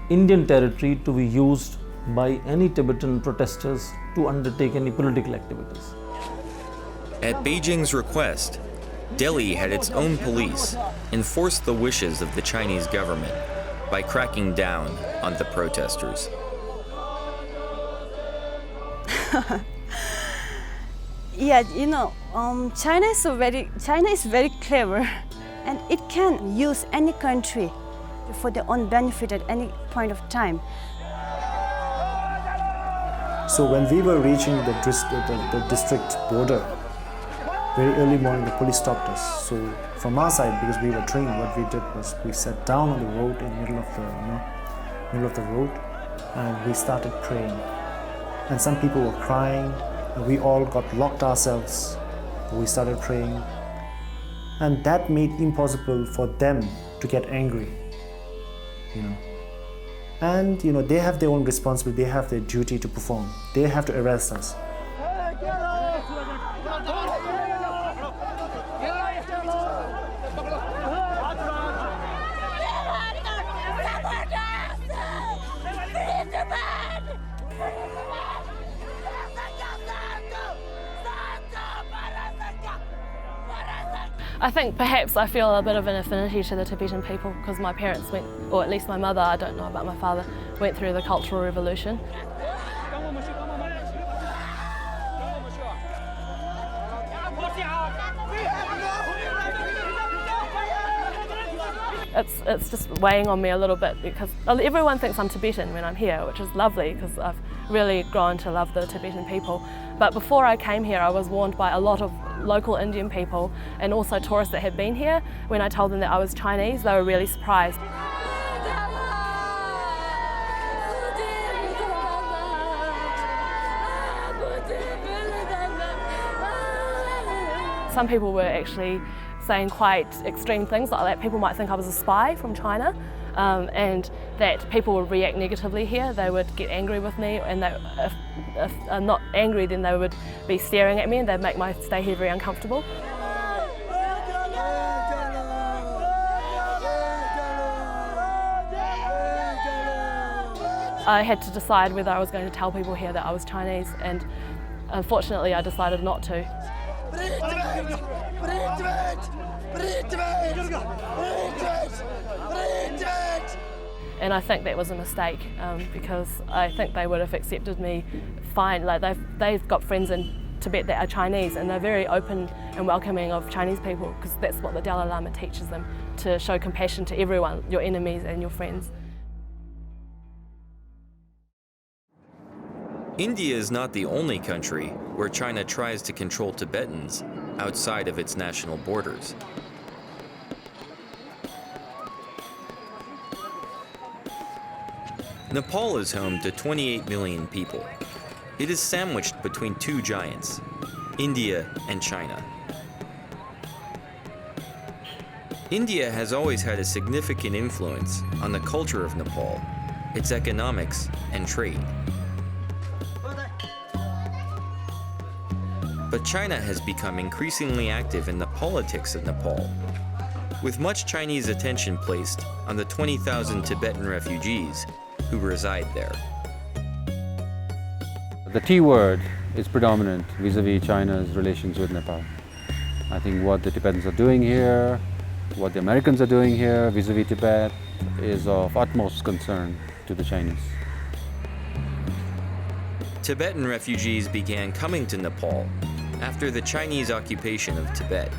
Indian territory to be used by any Tibetan protesters to undertake any political activities. At Beijing's request, Delhi had its own police enforce the wishes of the Chinese government by cracking down on the protesters. Yeah, China is very clever, and it can use any country for their own benefit at any point of time. So when we were reaching the district border, very early morning the police stopped us. So from our side, because we were trained, what we did was we sat down on the road in the middle of the road, and we started praying. And some people were crying, and we all got locked ourselves. We started praying, and that made it impossible for them to get angry. And they have their own responsibility, they have their duty to perform. They have to arrest us. I think perhaps I feel a bit of an affinity to the Tibetan people because my parents went, or at least my mother, I don't know about my father, went through the Cultural Revolution. It's just weighing on me a little bit because everyone thinks I'm Tibetan when I'm here, which is lovely because I've really grown to love the Tibetan people. But before I came here, I was warned by a lot of local Indian people and also tourists that had been here. When I told them that I was Chinese, they were really surprised. Some people were actually saying quite extreme things, like people might think I was a spy from China, and that people would react negatively here. They would get angry with me, and if I'm not angry, then they would be staring at me and they'd make my stay here very uncomfortable. I had to decide whether I was going to tell people here that I was Chinese, and unfortunately I decided not to. And I think that was a mistake because I think they would have accepted me fine. Like they've got friends in Tibet that are Chinese, and they're very open and welcoming of Chinese people because that's what the Dalai Lama teaches them, to show compassion to everyone, your enemies and your friends. India is not the only country where China tries to control Tibetans outside of its national borders. Nepal is home to 28 million people. It is sandwiched between two giants, India and China. India has always had a significant influence on the culture of Nepal, its economics and trade. But China has become increasingly active in the politics of Nepal, with much Chinese attention placed on the 20,000 Tibetan refugees who reside there. The T word is predominant vis-a-vis China's relations with Nepal. I think what the Tibetans are doing here, what the Americans are doing here vis-a-vis Tibet is of utmost concern to the Chinese. Tibetan refugees began coming to Nepal after the Chinese occupation of Tibet.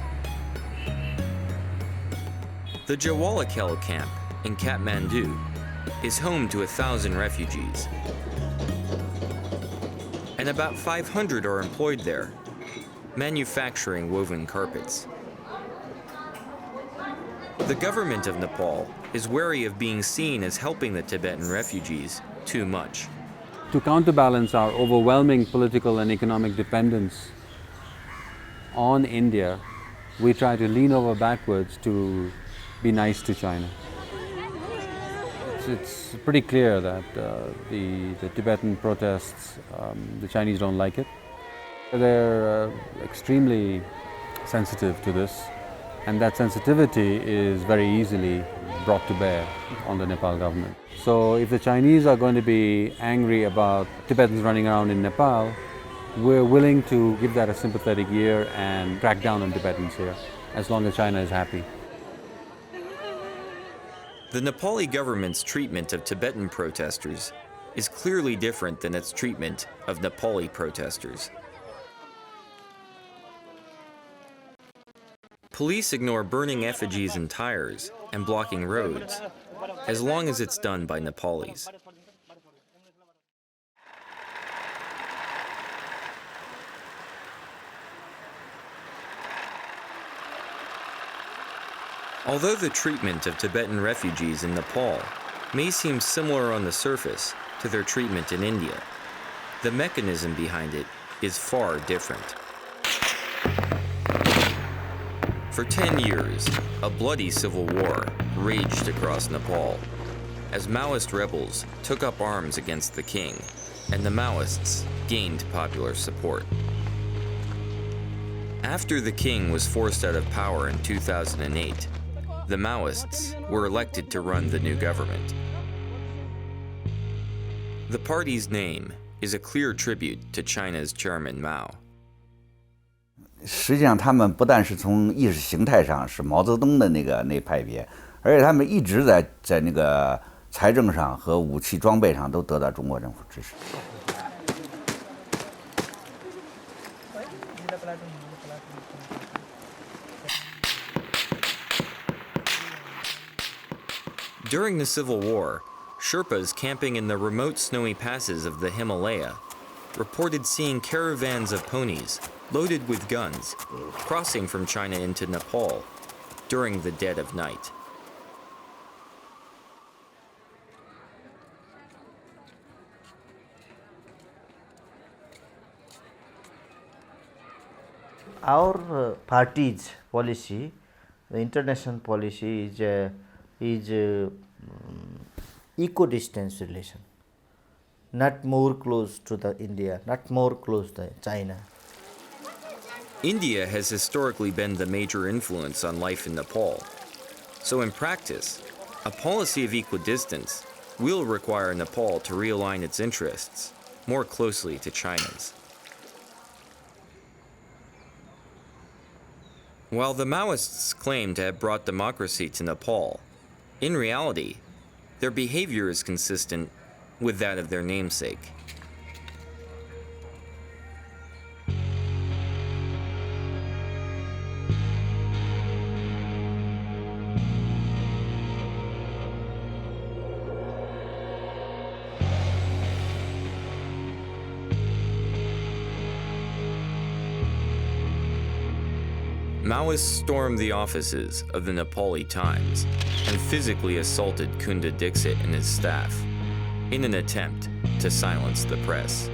The Jawalakel camp in Kathmandu is home to 1,000 refugees, and about 500 are employed there, manufacturing woven carpets. The government of Nepal is wary of being seen as helping the Tibetan refugees too much. To counterbalance our overwhelming political and economic dependence on India, we try to lean over backwards to be nice to China. It's pretty clear that the Tibetan protests, the Chinese don't like it. They're extremely sensitive to this, and that sensitivity is very easily brought to bear on the Nepal government. So if the Chinese are going to be angry about Tibetans running around in Nepal, we're willing to give that a sympathetic ear and crack down on Tibetans here, as long as China is happy. The Nepali government's treatment of Tibetan protesters is clearly different than its treatment of Nepali protesters. Police ignore burning effigies and tires and blocking roads, as long as it's done by Nepalis. Although the treatment of Tibetan refugees in Nepal may seem similar on the surface to their treatment in India, the mechanism behind it is far different. For 10 years, a bloody civil war raged across Nepal as Maoist rebels took up arms against the king, and the Maoists gained popular support. After the king was forced out of power in 2008, the Maoists were elected to run the new government. The party's name is a clear tribute to China's Chairman Mao. 实际上，他们不但是从意识形态上是毛泽东的那派别，而且他们一直在那个财政上和武器装备上都得到中国政府支持。 During the Civil War, Sherpas camping in the remote snowy passes of the Himalaya reported seeing caravans of ponies loaded with guns crossing from China into Nepal during the dead of night. Our party's policy, the international policy, is equidistance relation, not more close to the India, not more close to China. India has historically been the major influence on life in Nepal. So in practice, a policy of equidistance will require Nepal to realign its interests more closely to China's. While the Maoists claim to have brought democracy to Nepal, in reality, their behavior is consistent with that of their namesake. Maoists stormed the offices of the Nepali Times and physically assaulted Kunda Dixit and his staff, in an attempt to silence the press.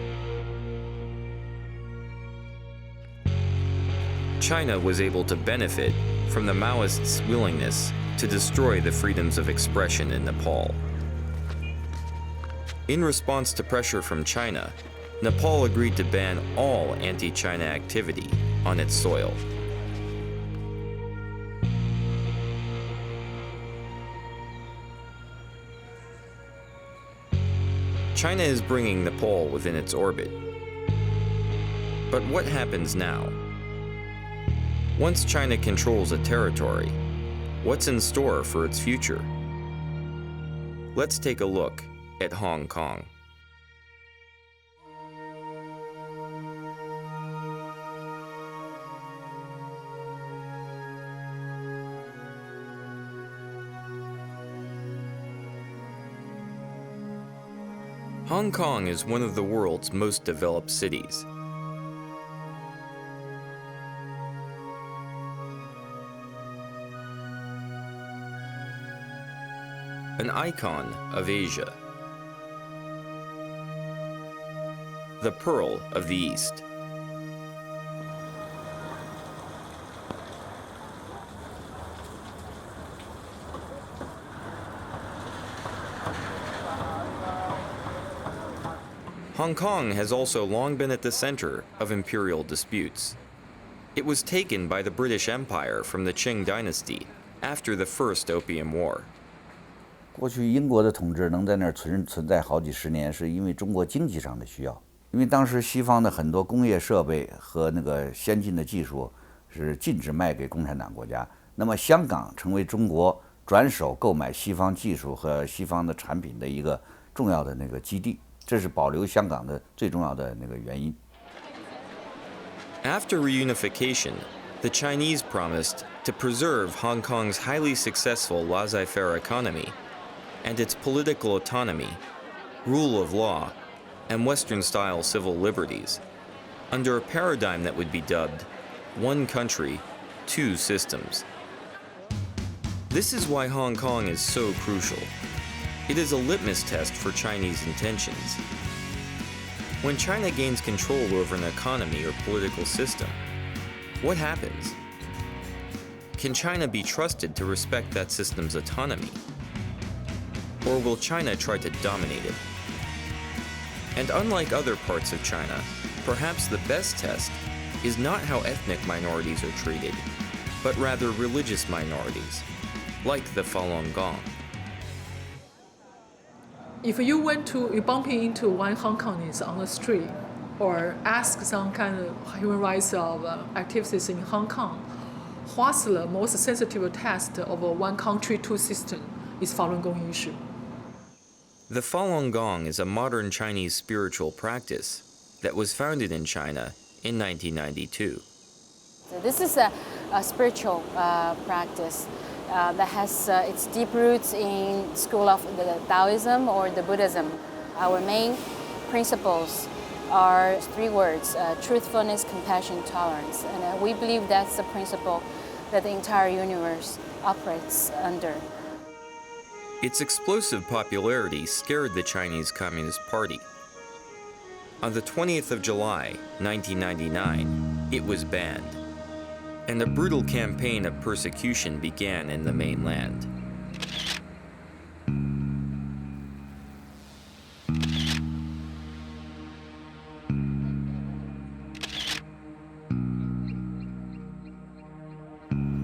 China was able to benefit from the Maoists' willingness to destroy the freedoms of expression in Nepal. In response to pressure from China, Nepal agreed to ban all anti-China activity on its soil. China is bringing Nepal within its orbit. But what happens now? Once China controls a territory, what's in store for its future? Let's take a look at Hong Kong. Hong Kong is one of the world's most developed cities. An icon of Asia, the Pearl of the East. Hong Kong has also long been at the center of imperial disputes. It was taken by the British Empire from the Qing dynasty after the First Opium War. 过去英国的统治能在那儿存在好几十年，是因为中国经济上的需要。因为当时西方的很多工业设备和那个先进的技术是禁止卖给共产党国家，那么香港成为中国转手购买西方技术和西方的产品的一个重要的那个基地，这是保留香港的最重要的那个原因。After reunification, the Chinese promised to preserve Hong Kong's highly successful laissez-faire economy and its political autonomy, rule of law, and Western-style civil liberties, under a paradigm that would be dubbed one country, two systems. This is why Hong Kong is so crucial. It is a litmus test for Chinese intentions. When China gains control over an economy or political system, what happens? Can China be trusted to respect that system's autonomy? Or will China try to dominate it? And unlike other parts of China, perhaps the best test is not how ethnic minorities are treated, but rather religious minorities, like the Falun Gong. If you bumping into one Hong Kongese on the street, or ask some kind of human rights activists in Hong Kong, what's the most sensitive test of a one country, two system is Falun Gong issue. The Falun Gong is a modern Chinese spiritual practice that was founded in China in 1992. So this is a spiritual practice that has its deep roots in school of the Taoism or the Buddhism. Our main principles are three words: truthfulness, compassion, tolerance. And we believe that's the principle that the entire universe operates under. Its explosive popularity scared the Chinese Communist Party. On the 20th of July, 1999, it was banned, and a brutal campaign of persecution began in the mainland.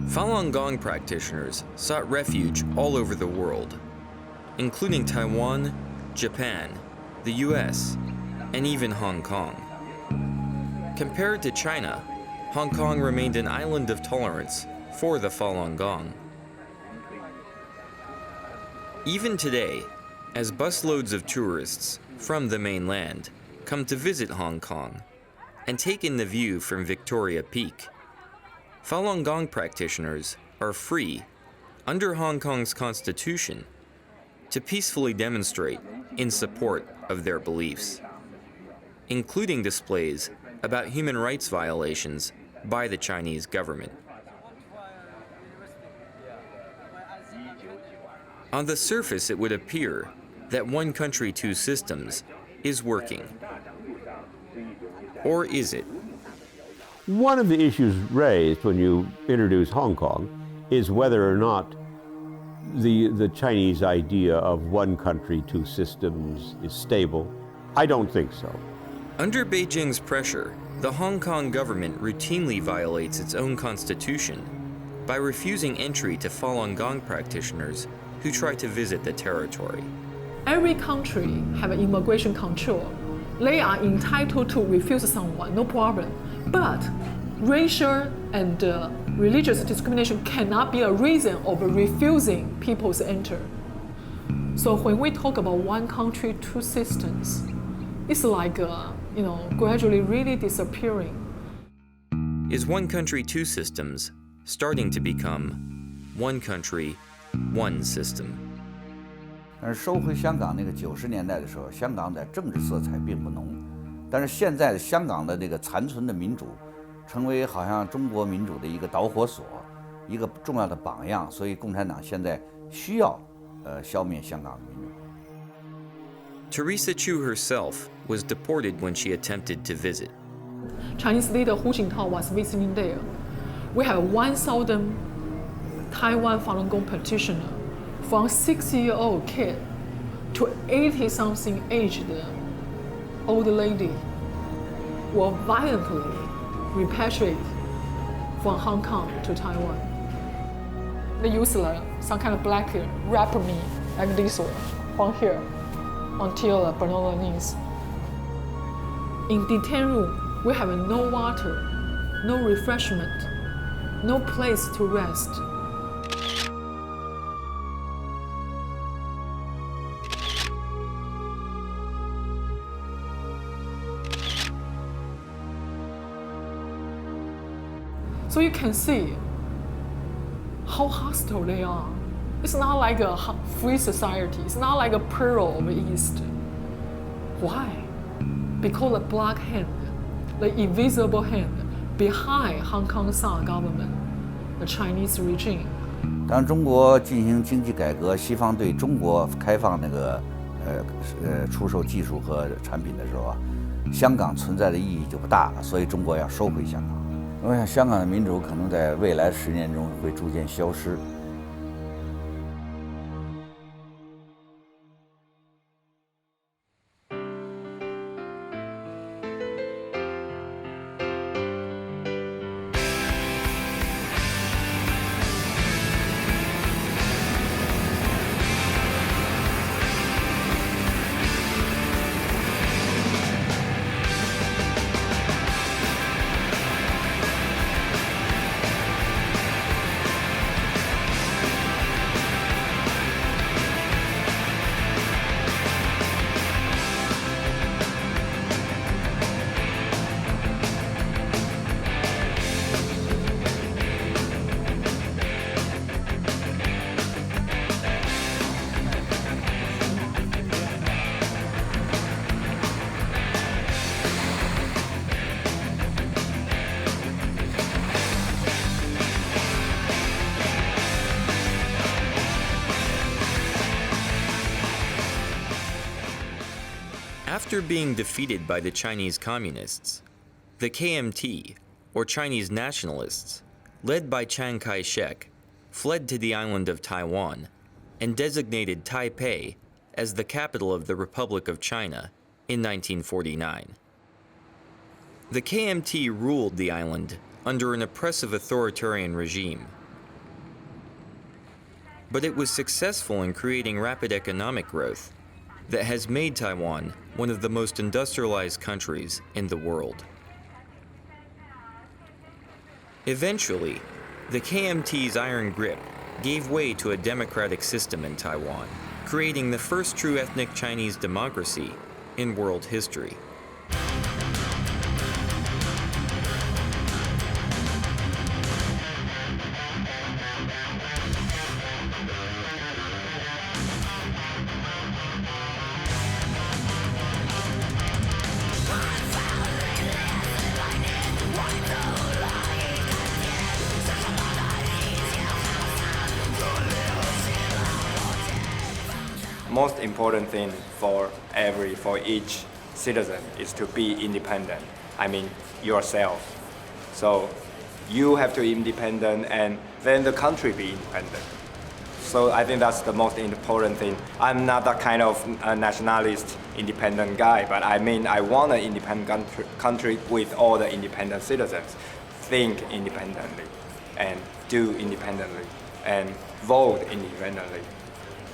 Falun Gong practitioners sought refuge all over the world, including Taiwan, Japan, the US, and even Hong Kong. Compared to China, Hong Kong remained an island of tolerance for the Falun Gong. Even today, as busloads of tourists from the mainland come to visit Hong Kong and take in the view from Victoria Peak, Falun Gong practitioners are free, under Hong Kong's constitution, to peacefully demonstrate in support of their beliefs, including displays about human rights violations by the Chinese government. On the surface, it would appear that one country, two systems is working? Or is it? One of the issues raised when you introduce Hong Kong is whether or not the Chinese idea of one country, two systems is stable. I don't think so. Under Beijing's pressure, the Hong Kong government routinely violates its own constitution by refusing entry to Falun Gong practitioners who try to visit the territory. Every country have immigration control. They are entitled to refuse someone, no problem. But racial and religious discrimination cannot be a reason of refusing people to enter. So when we talk about one country, two systems, it's like gradually really disappearing. Is one country, two systems starting to become one country, one system? 但是收回香港那个90年代的时候，香港在政治色彩并不浓，但是现在的香港的这个残存的民主，成为好像中国民主的一个导火索，一个重要的榜样，所以共产党现在需要消灭香港的民主。Teresa Chu herself was deported when she attempted to visit. Chinese leader Hu Jintao was visiting there. We have 1,000 Taiwan Falun Gong practitioner, from 6-year-old kid to 80-something aged old lady, were violently repatriated from Hong Kong to Taiwan. They used some kind of black wrap me like this one, from here until below the knees. In detention room, we have no water, no refreshment, no place to rest. So you can see how hostile they are. It's not like a free society. It's not like a Pearl of the East. Why? Because the black hand, the invisible hand behind Hong Kong Tsar government, the Chinese regime. 当中国进行经济改革，西方对中国开放那个出售技术和产品的时候啊，香港存在的意义就不大了，所以中国要收回香港。我想香港的民主可能在未来10年中会逐渐消失。After being defeated by the Chinese Communists, the KMT, or Chinese nationalists, led by Chiang Kai-shek, fled to the island of Taiwan and designated Taipei as the capital of the Republic of China in 1949. The KMT ruled the island under an oppressive authoritarian regime, but it was successful in creating rapid economic growth that has made Taiwan one of the most industrialized countries in the world. Eventually, the KMT's iron grip gave way to a democratic system in Taiwan, creating the first true ethnic Chinese democracy in world history. most important thing for each citizen is to be independent. I mean, yourself. So you have to be independent, and then the country be independent. So I think that's the most important thing. I'm not that kind of nationalist independent guy, but I mean I want an independent country with all the independent citizens. Think independently, and do independently, and vote independently.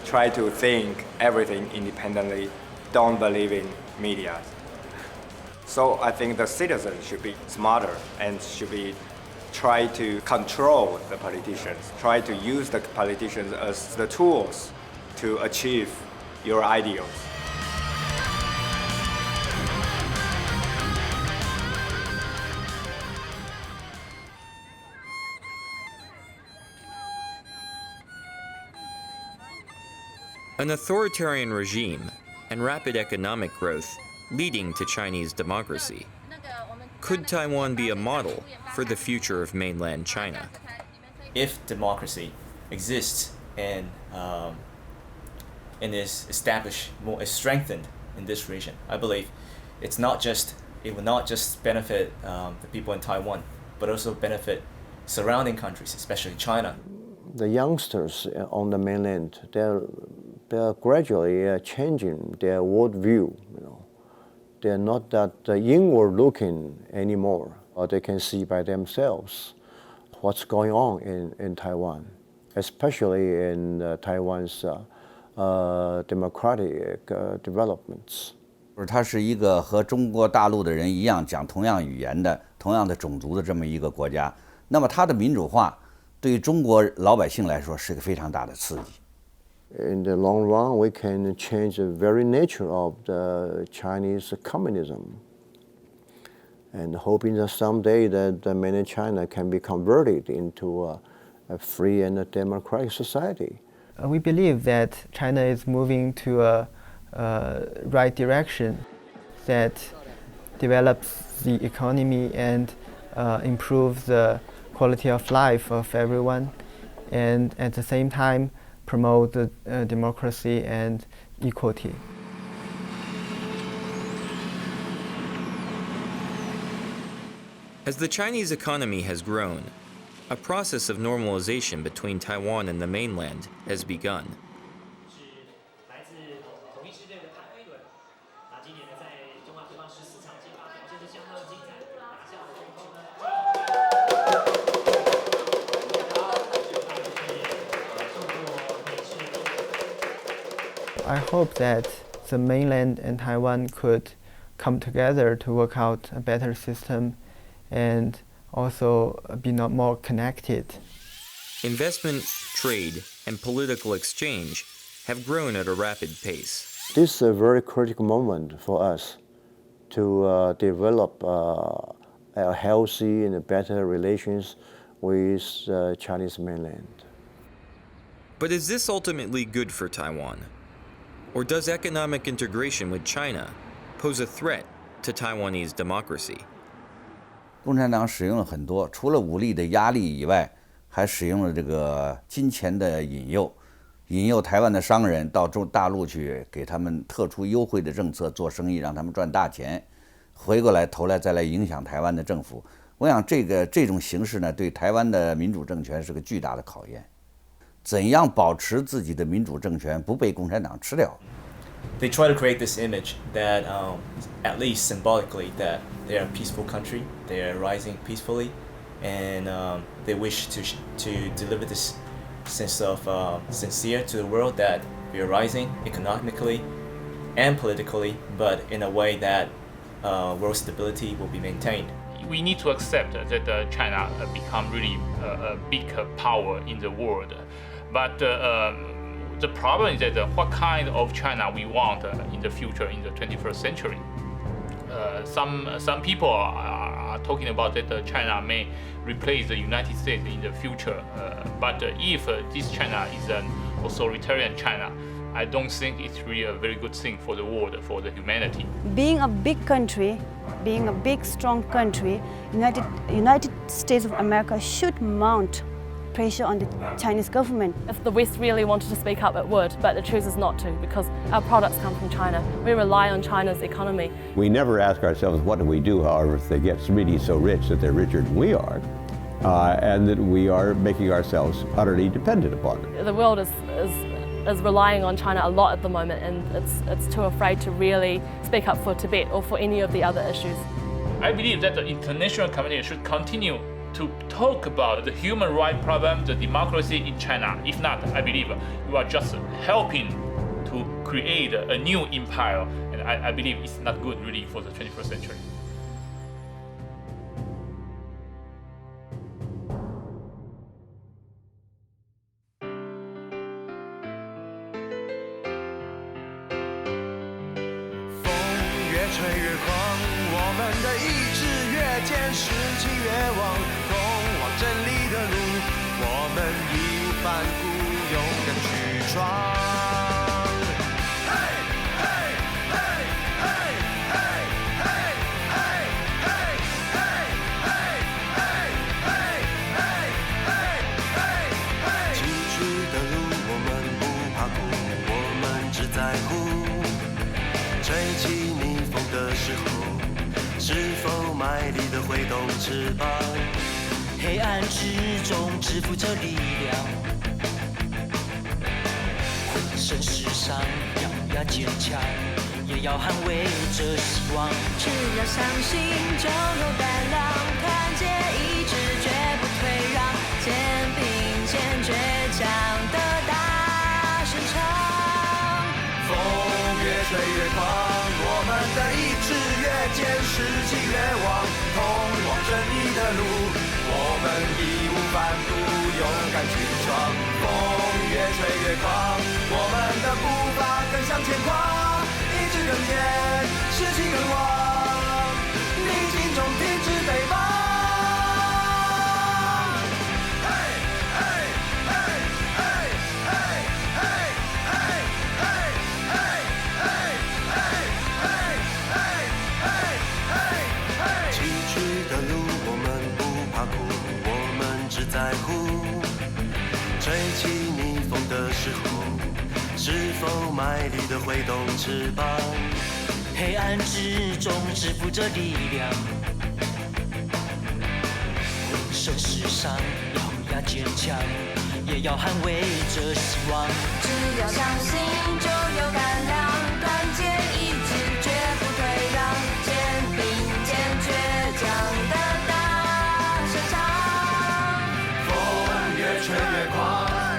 Try to think everything independently. Don't believe in media. So I think the citizens should be smarter and should be try to control the politicians, try to use the politicians as the tools to achieve your ideals. An authoritarian regime and rapid economic growth leading to Chinese democracy. Could Taiwan be a model for the future of mainland China? If democracy exists and is established, more is strengthened in this region, I believe it will not just benefit the people in Taiwan, but also benefit surrounding countries, especially China. The youngsters on the mainland, they're gradually changing their worldview. They're not that inward-looking anymore. They can see by themselves what's going on in Taiwan, especially in Taiwan's democratic developments. 它是一个和中国大陆的人一样讲同样语言的、同样的种族的这么一个国家，那么它的民主化对中国老百姓来说是个非常大的刺激。In the long run, we can change the very nature of the Chinese communism, and hoping that someday that the mainland China can be converted into a free and a democratic society. We believe that China is moving to a right direction that develops the economy and improves the quality of life of everyone, and at the same time promote democracy and equality. As the Chinese economy has grown, a process of normalization between Taiwan and the mainland has begun. I hope that the mainland and Taiwan could come together to work out a better system and also be more connected. Investment, trade, and political exchange have grown at a rapid pace. This is a very critical moment for us to develop a healthy and better relations with Chinese mainland. But is this ultimately good for Taiwan? Or does economic integration with China pose a threat to Taiwanese democracy? 共产党使用了很多，除了武力的压力以外，还使用了这个金钱的引诱，引诱台湾的商人到大陆去，给他们特殊优惠的政策做生意，让他们赚大钱，回过来头来再来影响台湾的政府。我想这种形式呢，对台湾的民主政权是个巨大的考验。怎样保持自己的民主政权不被共产党吃掉？ They try to create this image that, at least symbolically, that they are a peaceful country, they are rising peacefully, and they wish to deliver this sense of sincere to the world that we are rising economically and politically, but in a way that world stability will be maintained. We need to accept that China become really a big power in the world, but the problem is that what kind of China we want in the future, in the 21st century. Some people are talking about that China may replace the United States in the future, but if this China is an authoritarian China, I don't think it's really a very good thing for the world, for the humanity. Being a big country, being a big, strong country, United States of America should mount pressure on the Chinese government. If the West really wanted to speak up, it would, but it chooses not to because our products come from China. We rely on China's economy. We never ask ourselves, what do we do, however, if they get really so rich that they're richer than we are, and that we are making ourselves utterly dependent upon them. The world is relying on China a lot at the moment, and it's too afraid to really speak up for Tibet or for any of the other issues. I believe that the international community should continue to talk about the human rights problem, the democracy in China. If not, I believe you are just helping to create a new empire, and I believe it's not good really for the 21st century.吹越狂，我们的意志越坚，士气越旺，通往真理的路，我们义无反顾，勇敢去闯。崎岖的路，我们不怕苦，我们只在乎吹起逆风的时候，是否卖力地挥动翅膀？黑暗之中支付着力量，浑身是伤，咬牙坚强，也要捍卫着希望。只要相信，就有胆量，团结一致，绝不退让，肩并肩，倔强的大声唱。风越吹越狂，我们的意志越坚，士气越旺，通往正义的路，我们义无反顾，勇敢去闯。风越吹越狂，我们的步伐更向前跨，意志更坚，士气更旺，逆境中停止北方。在乎吹起逆风的时候，是否卖力地挥动翅膀？黑暗之中支付着力量，浑身是伤，咬牙坚强，也要捍卫着希望。只要相信，就有胆量，团结一致，绝不退让，肩并肩，倔强的大声唱。越吹越狂，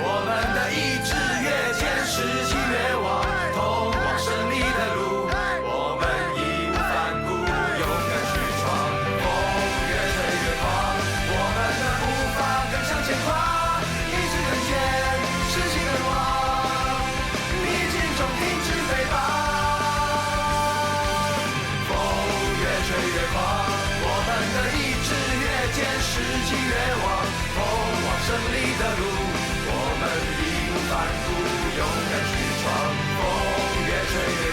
我们的意志越坚，士气越旺，通往胜利的路，我们义无反顾，勇敢去闯。风越吹越狂，我们的步伐更向前跨，意志更坚，士气更旺，逆境中停止北方。风越吹越狂，我们的意志越坚，士气越旺，通往胜利的路，我们义无反顾，勇敢去闯。风越吹越